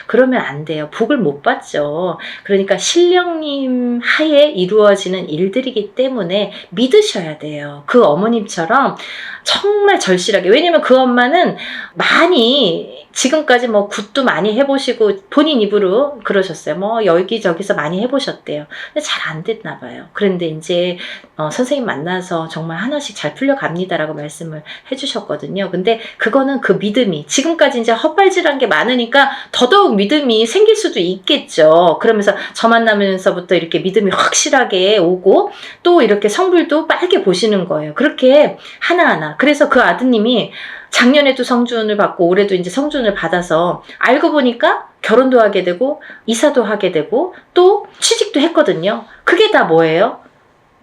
그러면 안 돼요. 복을 못 받죠. 그러니까 신령님 하에 이루어지는 일들이기 때문에 믿으셔야 돼요. 그 어머님처럼 정말 절실하게. 왜냐면 그 엄마는 많이 지금까지 뭐 굿도 많이 해보시고 본인 입으로 그러셨어요. 뭐 여기저기서 많이 해보셨대요. 근데 잘 안 됐나 봐요. 그런데 이제 선생님 만나서 정말 하나씩 잘 풀려갑니다라고 말씀을 해주셨거든요. 근데 그거는 그 믿음이 지금까지 이제 헛발질한 게 많으니까 더더욱 믿음이 생길 수도 있겠죠. 그러면서 저 만나면서부터 이렇게 믿음이 확실하게 오고 또 이렇게 성불도 빨개 보시는 거예요. 그렇게 하나하나. 그래서 그 아드님이 작년에도 성주운을 받고 올해도 이제 성주운을 받아서 알고 보니까 결혼도 하게 되고 이사도 하게 되고 또 취직도 했거든요. 그게 다 뭐예요?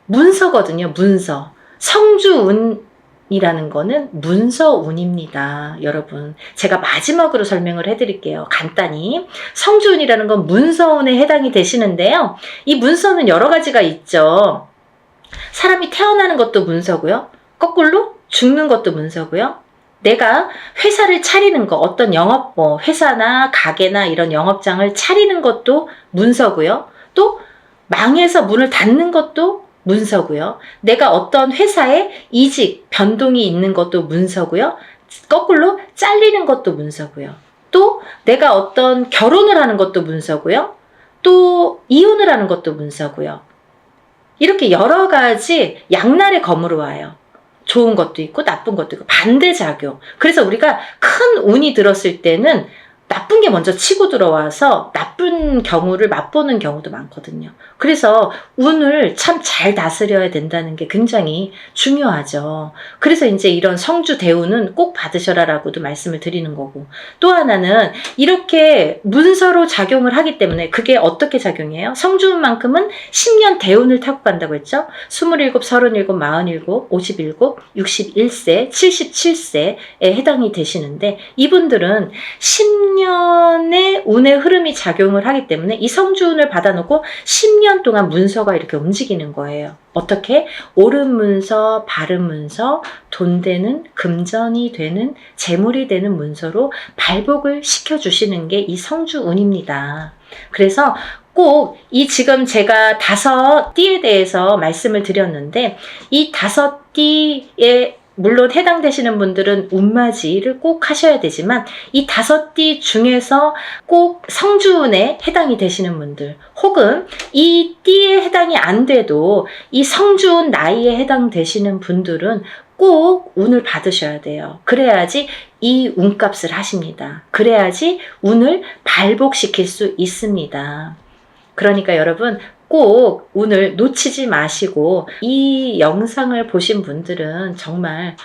문서거든요. 문서. 성주운이라는 거는 문서운입니다. 여러분, 제가 마지막으로 설명을 해드릴게요. 간단히. 성주운이라는 건 문서운에 해당이 되시는데요. 이 문서는 여러 가지가 있죠. 사람이 태어나는 것도 문서고요. 거꾸로 죽는 것도 문서고요. 내가 회사를 차리는 거, 어떤 회사나 가게나 이런 영업장을 차리는 것도 문서고요. 또 망해서 문을 닫는 것도 문서고요. 내가 어떤 회사에 이직, 변동이 있는 것도 문서고요. 거꾸로 잘리는 것도 문서고요. 또 내가 어떤 결혼을 하는 것도 문서고요. 또 이혼을 하는 것도 문서고요. 이렇게 여러 가지 양날의 검으로 와요. 좋은 것도 있고 나쁜 것도 있고 반대작용. 그래서 우리가 큰 운이 들었을 때는 나쁜 게 먼저 치고 들어와서 나쁜 경우를 맛보는 경우도 많거든요. 그래서 운을 참 잘 다스려야 된다는 게 굉장히 중요하죠. 그래서 이제 이런 성주 대운은 꼭 받으셔라라고도 말씀을 드리는 거고, 또 하나는 이렇게 문서로 작용을 하기 때문에 그게 어떻게 작용해요? 성주운만큼은 10년 대운을 타고 간다고 했죠. 27, 37, 47, 57, 61세, 77세에 해당이 되시는데, 이분들은 10년의 운의 흐름이 작용을 하기 때문에 이 성주운을 받아놓고 10년 동안 문서가 이렇게 움직이는 거예요. 어떻게? 옳은 문서, 바른 문서, 돈 되는, 금전이 되는, 재물이 되는 문서로 발복을 시켜주시는 게 이 성주운입니다. 그래서 꼭 이 지금 제가 5띠에 대해서 말씀을 드렸는데, 이 5띠에 물론 해당되시는 분들은 운맞이를 꼭 하셔야 되지만, 이 5띠 중에서 꼭 성주운에 해당이 되시는 분들, 혹은 이 띠에 해당이 안 돼도 이 성주운 나이에 해당되시는 분들은 꼭 운을 받으셔야 돼요. 그래야지 이 운값을 하십니다. 그래야지 운을 발복시킬 수 있습니다. 그러니까 여러분, 꼭 운을 놓치지 마시고, 이 영상을 보신 분들은 정말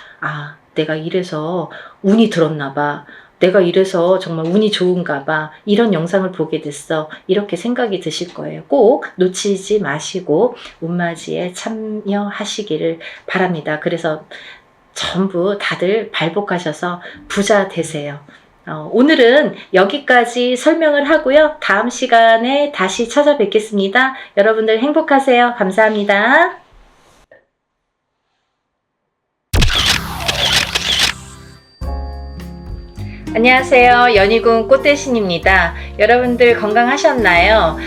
내가 이래서 운이 들었나 봐, 내가 이래서 정말 운이 좋은가 봐, 이런 영상을 보게 됐어, 이렇게 생각이 드실 거예요. 꼭 놓치지 마시고 운맞이에 참여하시기를 바랍니다. 그래서 전부 다들 발복하셔서 부자 되세요. 오늘은 여기까지 설명을 하고요. 다음 시간에 다시 찾아뵙겠습니다. 여러분들 행복하세요. 감사합니다. 안녕하세요. 연희군 꽃대신입니다. 여러분들 건강하셨나요?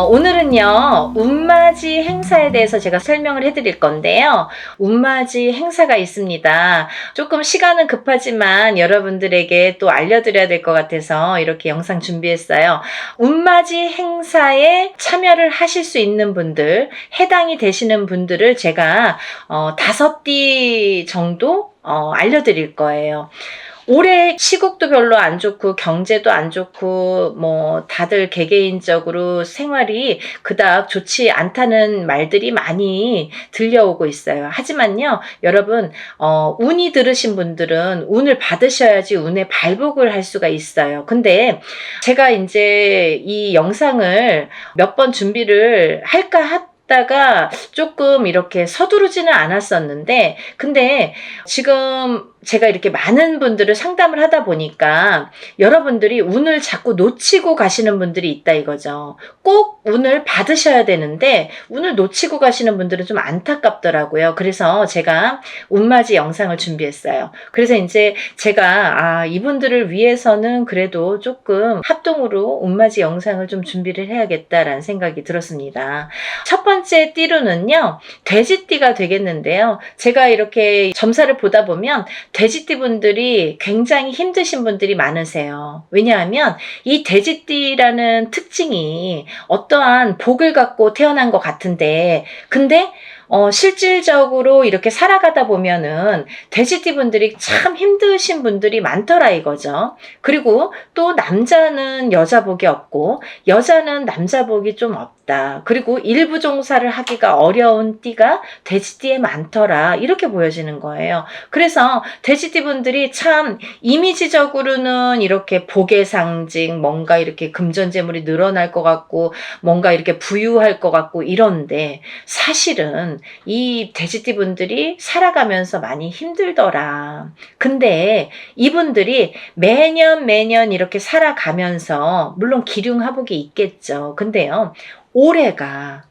오늘은요, 운맞이 행사에 대해서 제가 설명을 해드릴 건데요. 운맞이 행사가 있습니다. 조금 시간은 급하지만 여러분들에게 또 알려드려야 될 것 같아서 이렇게 영상 준비했어요. 운맞이 행사에 참여를 하실 수 있는 분들, 해당이 되시는 분들을 제가 5띠 정도 알려드릴 거예요. 올해 시국도 별로 안 좋고 경제도 안 좋고 뭐 다들 개개인적으로 생활이 그닥 좋지 않다는 말들이 많이 들려오고 있어요. 하지만요, 여러분, 운이 들으신 분들은 운을 받으셔야지 운의 발복을 할 수가 있어요. 근데 제가 이제 이 영상을 몇 번 준비를 할까 다가 조금 이렇게 서두르지는 않았었는데, 근데 지금 제가 이렇게 많은 분들을 상담을 하다 보니까 여러분들이 운을 자꾸 놓치고 가시는 분들이 있다 이거죠. 꼭 운을 받으셔야 되는데 운을 놓치고 가시는 분들은 좀 안타깝더라고요. 그래서 제가 운맞이 영상을 준비했어요. 그래서 이제 제가 이분들을 위해서는 그래도 조금 합동으로 운맞이 영상을 좀 준비를 해야겠다라는 생각이 들었습니다. 첫 번째 띠로는요, 돼지띠가 되겠는데요. 제가 이렇게 점사를 보다 보면 돼지띠 분들이 굉장히 힘드신 분들이 많으세요. 왜냐하면 이 돼지띠라는 특징이 어떠한 복을 갖고 태어난 것 같은데, 근데 실질적으로 이렇게 살아가다 보면은 돼지띠 분들이 참 힘드신 분들이 많더라 이거죠. 그리고 또 남자는 여자 복이 없고 여자는 남자 복이 좀 없다. 그리고 일부 종사를 하기가 어려운 띠가 돼지띠에 많더라. 이렇게 보여지는 거예요. 그래서 돼지띠 분들이 참 이미지적으로는 이렇게 복의 상징, 뭔가 이렇게 금전재물이 늘어날 것 같고 뭔가 이렇게 부유할 것 같고 이런데, 사실은 이 돼지띠 분들이 살아가면서 많이 힘들더라. 근데 이분들이 매년 이렇게 살아가면서 물론 기륭하복이 있겠죠. 근데요, 올해가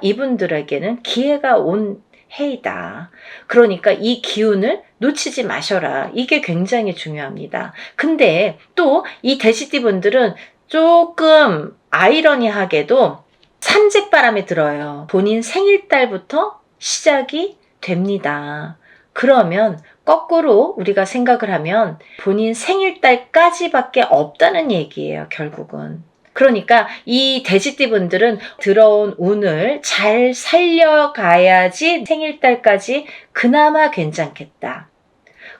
이분들에게는 기회가 온 해이다. 그러니까 이 기운을 놓치지 마셔라. 이게 굉장히 중요합니다. 근데 또 이 돼지띠 분들은 조금 아이러니하게도 삼색바람에 들어요. 본인 생일달부터 시작이 됩니다. 그러면 거꾸로 우리가 생각을 하면 본인 생일달까지밖에 없다는 얘기예요, 결국은. 그러니까 이 돼지띠 분들은 들어온 운을 잘 살려가야지 생일달까지 그나마 괜찮겠다.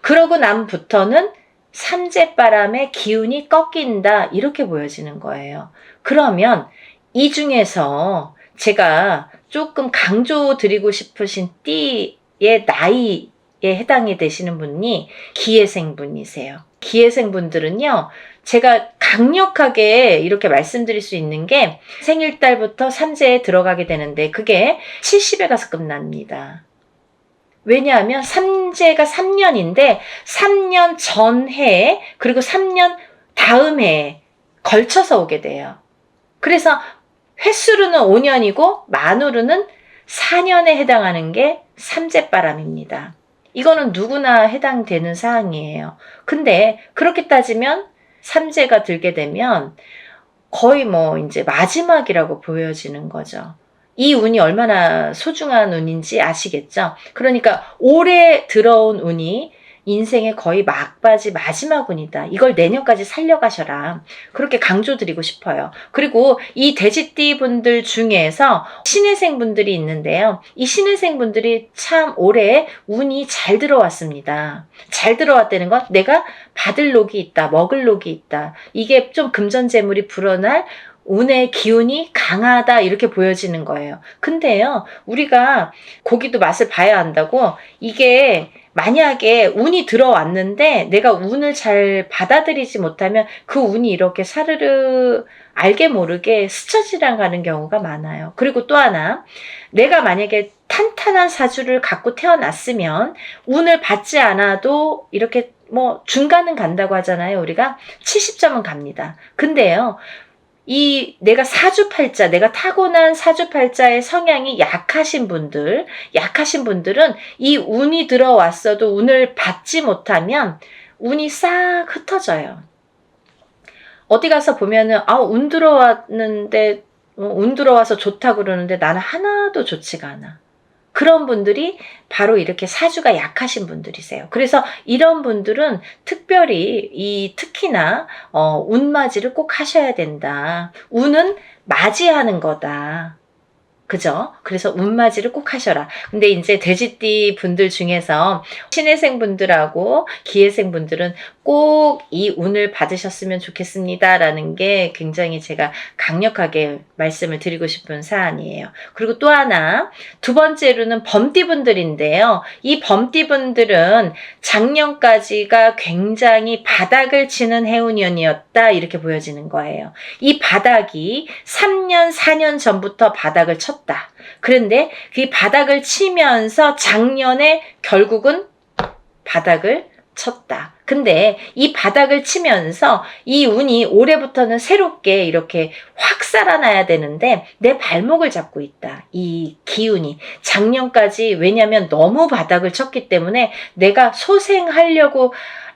그러고 남부터는 삼재바람의 기운이 꺾인다, 이렇게 보여지는 거예요. 그러면 이 중에서 제가 조금 강조드리고 싶으신 띠의 나이에 해당이 되시는 분이 기해생 분이세요. 기해생 분들은요, 제가 강력하게 이렇게 말씀드릴 수 있는 게 생일달부터 삼재에 들어가게 되는데 그게 70에 가서 끝납니다. 왜냐하면 삼재가 3년인데 3년 전해 그리고 3년 다음 해에 걸쳐서 오게 돼요. 그래서 횟수로는 5년이고 만으로는 4년에 해당하는 게 삼재바람입니다. 이거는 누구나 해당되는 사항이에요. 근데 그렇게 따지면 삼재가 들게 되면 거의 뭐 이제 마지막이라고 보여지는 거죠. 이 운이 얼마나 소중한 운인지 아시겠죠? 그러니까 올해 들어온 운이 인생의 거의 막바지 마지막 운이다. 이걸 내년까지 살려가셔라. 그렇게 강조드리고 싶어요. 그리고 이 돼지띠 분들 중에서 신해생 분들이 있는데요. 이 신해생 분들이 참 올해 운이 잘 들어왔습니다. 잘 들어왔다는 건 내가 받을 녹이 있다, 먹을 녹이 있다. 이게 좀 금전재물이 불어날 운의 기운이 강하다, 이렇게 보여지는 거예요. 근데요, 우리가 고기도 맛을 봐야 한다고, 이게 만약에 운이 들어왔는데 내가 운을 잘 받아들이지 못하면 그 운이 이렇게 사르르 알게 모르게 스쳐 지나가는 경우가 많아요. 그리고 또 하나, 내가 만약에 탄탄한 사주를 갖고 태어났으면 운을 받지 않아도 이렇게 뭐 중간은 간다고 하잖아요. 우리가 70점은 갑니다. 근데요, 이 내가 사주팔자, 내가 타고난 사주팔자의 성향이 약하신 분들은 이 운이 들어왔어도 운을 받지 못하면 운이 싹 흩어져요. 어디 가서 보면은 운 들어왔는데 운 들어와서 좋다고 그러는데 나는 하나도 좋지가 않아. 그런 분들이 바로 이렇게 사주가 약하신 분들이세요. 그래서 이런 분들은 특별히 특히나 운맞이를 꼭 하셔야 된다. 운은 맞이하는 거다. 그죠? 그래서 운맞이를 꼭 하셔라. 근데 이제 돼지띠 분들 중에서 신해생 분들하고 기해생 분들은 꼭 이 운을 받으셨으면 좋겠습니다. 라는 게 굉장히 제가 강력하게 말씀을 드리고 싶은 사안이에요. 그리고 또 하나, 두 번째로는 범띠 분들인데요. 이 범띠 분들은 작년까지가 굉장히 바닥을 치는 해운년이었다, 이렇게 보여지는 거예요. 이 바닥이 3년, 4년 전부터 바닥을 쳤다. 그런데 그 바닥을 치면서 작년에 결국은 바닥을 쳤다. 근데 이 바닥을 치면서 이 운이 올해부터는 새롭게 이렇게 확 살아나야 되는데 내 발목을 잡고 있다. 이 기운이. 작년까지, 왜냐면 너무 바닥을 쳤기 때문에 내가 소생하려고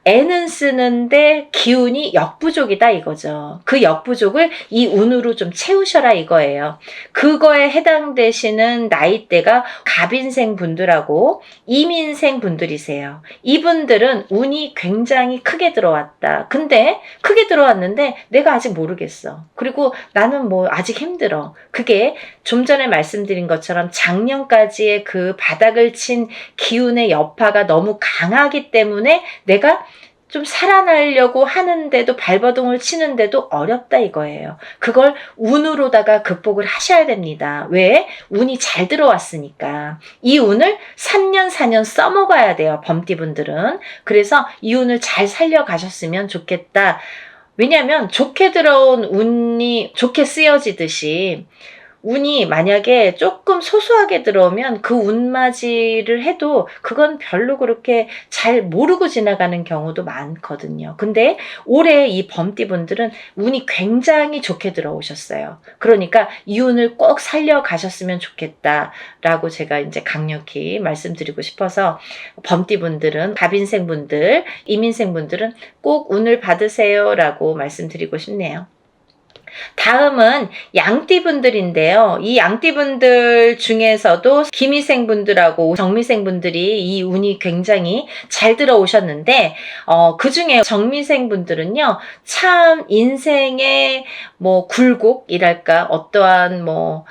애는 쓰는데 기운이 역부족이다, 이거죠. 그 역부족을 이 운으로 좀 채우셔라, 이거예요. 그거에 해당되시는 나이대가 갑인생 분들하고 이민생 분들이세요. 이분들은 운이 굉장히 크게 들어왔다. 근데 크게 들어왔는데 내가 아직 모르겠어. 그리고 나는 뭐 아직 힘들어. 그게 좀 전에 말씀드린 것처럼 작년까지의 그 바닥을 친 기운의 여파가 너무 강하기 때문에 내가 좀 살아나려고 하는데도, 발버둥을 치는데도 어렵다, 이거예요. 그걸 운으로다가 극복을 하셔야 됩니다. 왜? 운이 잘 들어왔으니까. 이 운을 3년, 4년 써먹어야 돼요, 범띠분들은. 그래서 이 운을 잘 살려가셨으면 좋겠다. 왜냐하면 좋게 들어온 운이 좋게 쓰여지듯이 운이 만약에 조금 소소하게 들어오면 그 운맞이를 해도 그건 별로 그렇게 잘 모르고 지나가는 경우도 많거든요. 근데 올해 이 범띠분들은 운이 굉장히 좋게 들어오셨어요. 그러니까 이 운을 꼭 살려가셨으면 좋겠다라고 제가 이제 강력히 말씀드리고 싶어서, 범띠분들은, 갑인생분들, 이민생분들은 꼭 운을 받으세요라고 말씀드리고 싶네요. 다음은 양띠분들인데요. 이 양띠분들 중에서도 김희생분들하고 정미생분들이 이 운이 굉장히 잘 들어오셨는데 그 중에 정미생분들은요. 참 인생의 뭐 굴곡이랄까 어떠한 뭐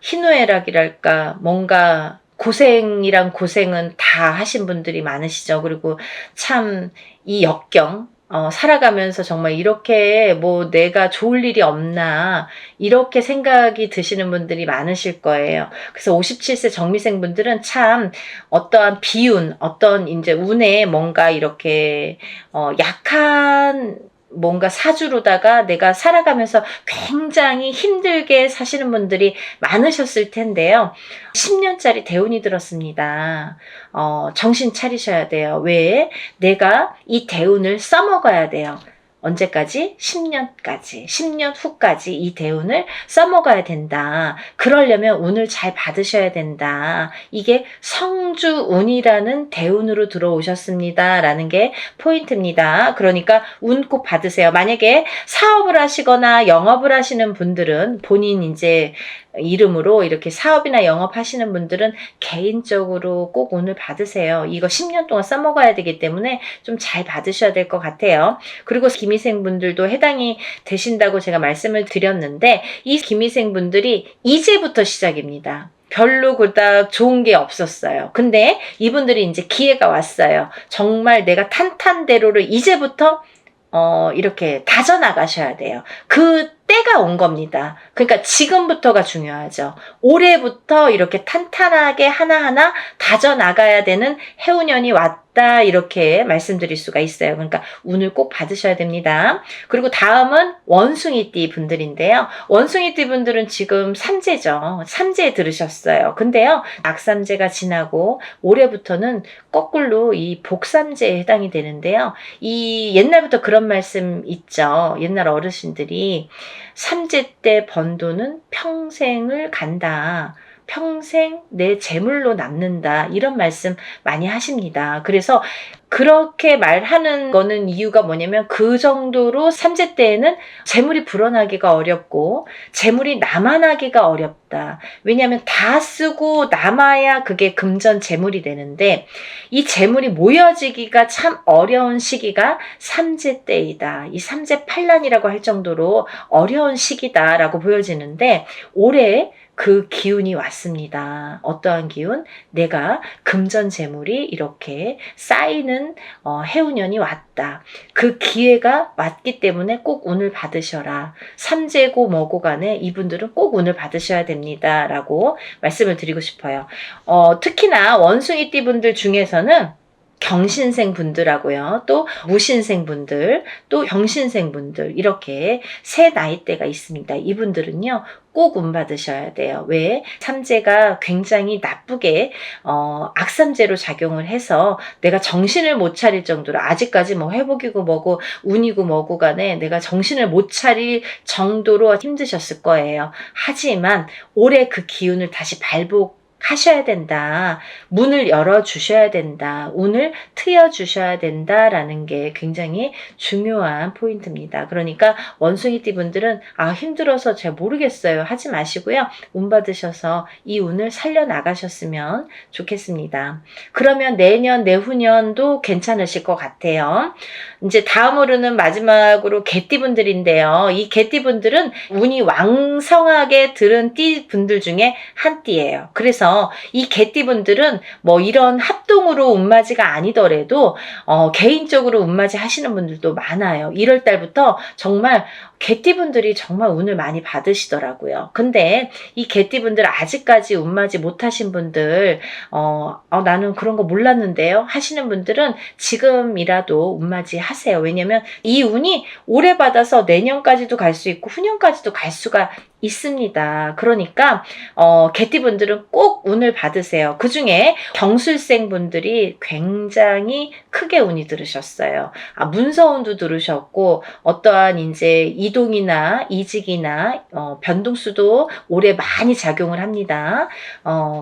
희노애락이랄까 뭔가 고생이란 고생은 다 하신 분들이 많으시죠. 그리고 참 이 역경 살아가면서 정말 이렇게 뭐 내가 좋을 일이 없나 이렇게 생각이 드시는 분들이 많으실 거예요. 그래서 57세 정미생 분들은 참 어떠한 비운, 어떤 이제 운에 뭔가 이렇게 약한 뭔가 사주로다가 내가 살아가면서 굉장히 힘들게 사시는 분들이 많으셨을 텐데요. 10년짜리 대운이 들었습니다. 정신 차리셔야 돼요. 왜? 내가 이 대운을 써먹어야 돼요. 언제까지? 10년까지. 10년 후까지 이 대운을 써먹어야 된다. 그러려면 운을 잘 받으셔야 된다. 이게 성주운이라는 대운으로 들어오셨습니다. 라는 게 포인트입니다. 그러니까 운 꼭 받으세요. 만약에 사업을 하시거나 영업을 하시는 분들은 본인 이제 이름으로 이렇게 사업이나 영업하시는 분들은 개인적으로 꼭 운을 받으세요. 이거 10년 동안 써먹어야 되기 때문에 좀 잘 받으셔야 될 것 같아요. 그리고 김희생 분들도 해당이 되신다고 제가 말씀을 드렸는데 이 김희생 분들이 이제부터 시작입니다. 별로 그닥 좋은 게 없었어요. 근데 이분들이 이제 기회가 왔어요. 정말 내가 탄탄대로를 이제부터 이렇게 다져나가셔야 돼요. 그 때가 온 겁니다. 그러니까 지금부터가 중요하죠. 올해부터 이렇게 탄탄하게 하나하나 다져나가야 되는 해운년이 왔다 이렇게 말씀드릴 수가 있어요. 그러니까 운을 꼭 받으셔야 됩니다. 그리고 다음은 원숭이띠 분들인데요. 원숭이띠 분들은 지금 삼재죠. 삼재에 들으셨어요. 근데요. 악삼재가 지나고 올해부터는 거꾸로 이 복삼재에 해당이 되는데요. 이 옛날부터 그런 말씀 있죠. 옛날 어르신들이 삼재 때 번 돈은 평생을 간다. 평생 내 재물로 남는다. 이런 말씀 많이 하십니다. 그래서 그렇게 말하는 거는 이유가 뭐냐면 그 정도로 삼재 때에는 재물이 불어나기가 어렵고 재물이 남아나기가 어렵다. 왜냐하면 다 쓰고 남아야 그게 금전 재물이 되는데 이 재물이 모여지기가 참 어려운 시기가 삼재 때이다. 이 삼재 팔란이라고 할 정도로 어려운 시기다라고 보여지는데 올해 그 기운이 왔습니다. 어떠한 기운? 내가 금전 재물이 이렇게 쌓이는 해운년이 왔다. 그 기회가 왔기 때문에 꼭 운을 받으셔라. 삼재고 뭐고 간에 이분들은 꼭 운을 받으셔야 됩니다. 라고 말씀을 드리고 싶어요. 특히나 원숭이띠 분들 중에서는 경신생 분들하고요. 또 무신생 분들, 또 병신생 분들 이렇게 세 나이대가 있습니다. 이분들은요. 꼭 운 받으셔야 돼요. 왜? 삼재가 굉장히 나쁘게 악삼재로 작용을 해서 내가 정신을 못 차릴 정도로 아직까지 뭐 회복이고 뭐고 운이고 뭐고 간에 내가 정신을 못 차릴 정도로 힘드셨을 거예요. 하지만 올해 그 기운을 다시 하셔야 된다. 문을 열어주셔야 된다. 운을 트여주셔야 된다라는 게 굉장히 중요한 포인트입니다. 그러니까 원숭이띠 분들은 힘들어서 잘 모르겠어요. 하지 마시고요. 운 받으셔서 이 운을 살려나가셨으면 좋겠습니다. 그러면 내년, 내후년도 괜찮으실 것 같아요. 이제 다음으로는 마지막으로 개띠 분들인데요. 이 개띠 분들은 운이 왕성하게 들은 띠 분들 중에 한 띠예요. 그래서 이 개띠분들은 뭐 이런 합동으로 운맞이가 아니더라도 개인적으로 운맞이 하시는 분들도 많아요. 1월 달부터 정말 개띠분들이 정말 운을 많이 받으시더라고요. 근데 이 개띠분들 아직까지 운맞이 못하신 분들 나는 그런 거 몰랐는데요 하시는 분들은 지금이라도 운맞이 하세요. 왜냐면 이 운이 오래 받아서 내년까지도 갈 수 있고 후년까지도 갈 수가 있습니다. 그러니까 개띠분들은 꼭 운을 받으세요. 그중에 경술생 분들이 굉장히 크게 운이 들으셨어요. 문서운도 들으셨고 어떠한 이제 이동이나 이직이나 변동수도 올해 많이 작용을 합니다.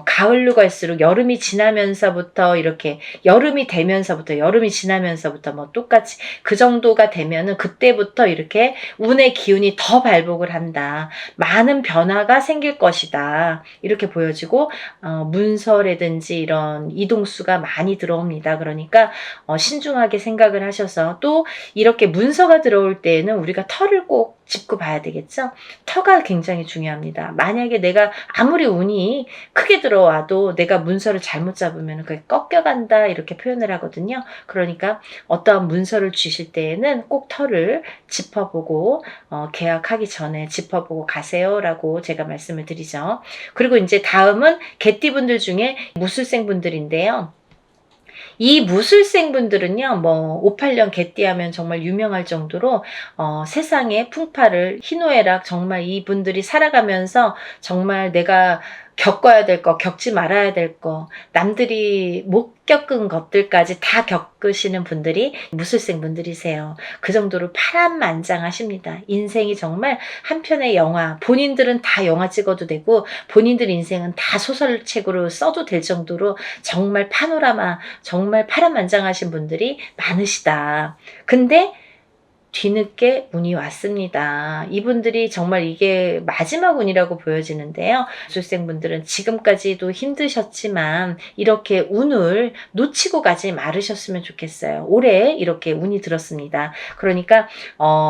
가을로 갈수록 여름이 지나면서부터 이렇게 여름이 지나면서부터 뭐 똑같이 그 정도가 되면은 그때부터 이렇게 운의 기운이 더 발복을 한다. 많은 변화가 생길 것이다. 이렇게 보여지고 문서라든지 이런 이동수가 많이 들어옵니다. 그러니까 신중하게 생각을 하셔서 또 이렇게 문서가 들어올 때에는 우리가 터를 꼭 짚고 봐야 되겠죠. 터가 굉장히 중요합니다. 만약에 내가 아무리 운이 크게 들어와도 내가 문서를 잘못 잡으면 그게 꺾여간다 이렇게 표현을 하거든요. 그러니까 어떠한 문서를 주실 때에는 꼭 터를 짚어보고 계약하기 전에 짚어보고 가세요라고 제가 말씀을 드리죠. 그리고 이제 다음은 개띠분들 중에 무술생 분들인데요. 이 무술생 분들은요, 뭐 58년 개띠하면 정말 유명할 정도로 세상의 풍파를 희노애락 정말 이분들이 살아가면서 정말 내가 겪어야 될 거, 겪지 말아야 될 거, 남들이 못 겪은 것들까지 다 겪으시는 분들이 무술생 분들이세요. 그 정도로 파란만장하십니다. 인생이 정말 한 편의 영화, 본인들은 다 영화 찍어도 되고 본인들 인생은 다 소설책으로 써도 될 정도로 정말 파노라마, 정말 파란만장하신 분들이 많으시다. 근데 뒤늦게 운이 왔습니다. 이분들이 정말 이게 마지막 운이라고 보여지는데요. 수생분들은 지금까지도 힘드셨지만 이렇게 운을 놓치고 가지 말으셨으면 좋겠어요. 올해 이렇게 운이 들었습니다. 그러니까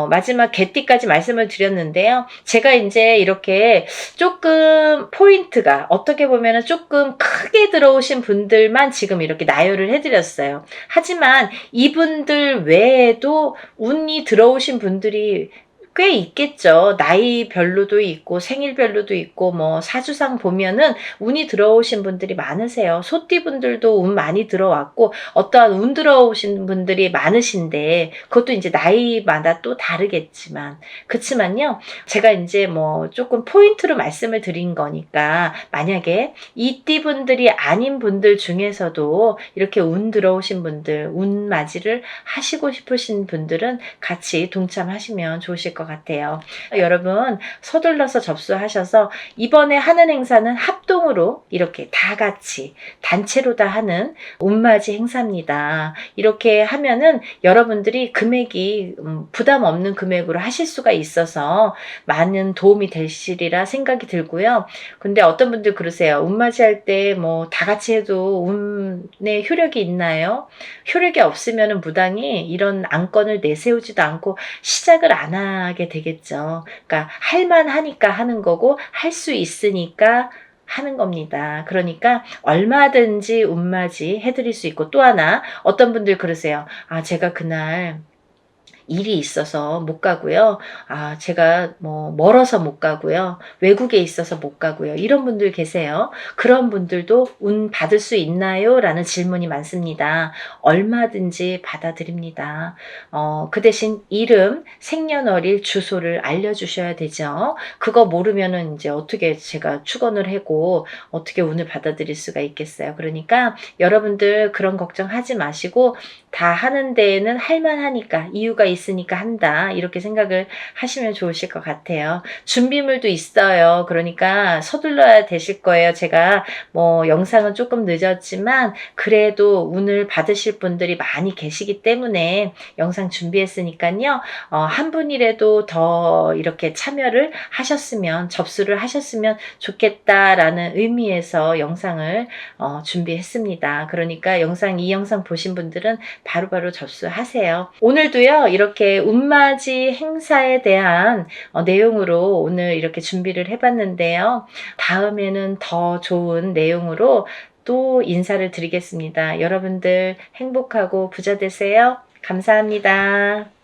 마지막 개띠까지 말씀을 드렸는데요. 제가 이제 이렇게 조금 포인트가 어떻게 보면 조금 크게 들어오신 분들만 지금 이렇게 나열을 해드렸어요. 하지만 이분들 외에도 운이 들어오신 분들이 꽤 있겠죠. 나이별로도 있고 생일별로도 있고 뭐 사주상 보면은 운이 들어오신 분들이 많으세요. 소띠분들도 운 많이 들어왔고 어떠한 운 들어오신 분들이 많으신데 그것도 이제 나이마다 또 다르겠지만 그치만요. 제가 이제 뭐 조금 포인트로 말씀을 드린 거니까 만약에 이 띠분들이 아닌 분들 중에서도 이렇게 운 들어오신 분들 운 맞이를 하시고 싶으신 분들은 같이 동참하시면 좋으실 것 같아요. 여러분 서둘러서 접수하셔서 이번에 하는 행사는 합동으로 이렇게 다 같이 단체로 다 하는 운맞이 행사입니다. 이렇게 하면은 여러분들이 금액이 부담 없는 금액으로 하실 수가 있어서 많은 도움이 되시리라 생각이 들고요. 근데 어떤 분들 그러세요. 운맞이 할 때 뭐 다 같이 해도 운의 효력이 있나요? 효력이 없으면 무당이 이런 안건을 내세우지도 않고 시작을 안 하게 되겠죠. 그러니까 할만하니까 하는 거고 할 수 있으니까 하는 겁니다. 그러니까 얼마든지 운맞이 해드릴 수 있고 또 하나 어떤 분들 그러세요. 제가 그날 일이 있어서 못 가고요. 제가 뭐 멀어서 못 가고요. 외국에 있어서 못 가고요. 이런 분들 계세요. 그런 분들도 운 받을 수 있나요? 라는 질문이 많습니다. 얼마든지 받아드립니다. 그 대신 이름, 생년월일, 주소를 알려주셔야 되죠. 그거 모르면은 이제 어떻게 제가 축원을 하고 어떻게 운을 받아들일 수가 있겠어요. 그러니까 여러분들 그런 걱정하지 마시고 다 하는 데에는 할만하니까 이유가 있으니까 한다 이렇게 생각을 하시면 좋으실 것 같아요. 준비물도 있어요. 그러니까 서둘러야 되실 거예요. 제가 뭐 영상은 조금 늦었지만 그래도 운을 받으실 분들이 많이 계시기 때문에 영상 준비했으니까요. 한 분이라도 더 이렇게 참여를 하셨으면 접수를 하셨으면 좋겠다라는 의미에서 영상을 준비했습니다. 그러니까 이 영상 보신 분들은 바로바로 접수하세요. 오늘도요 이렇게 운맞이 행사에 대한 내용으로 오늘 이렇게 준비를 해봤는데요. 다음에는 더 좋은 내용으로 또 인사를 드리겠습니다. 여러분들 행복하고 부자 되세요. 감사합니다.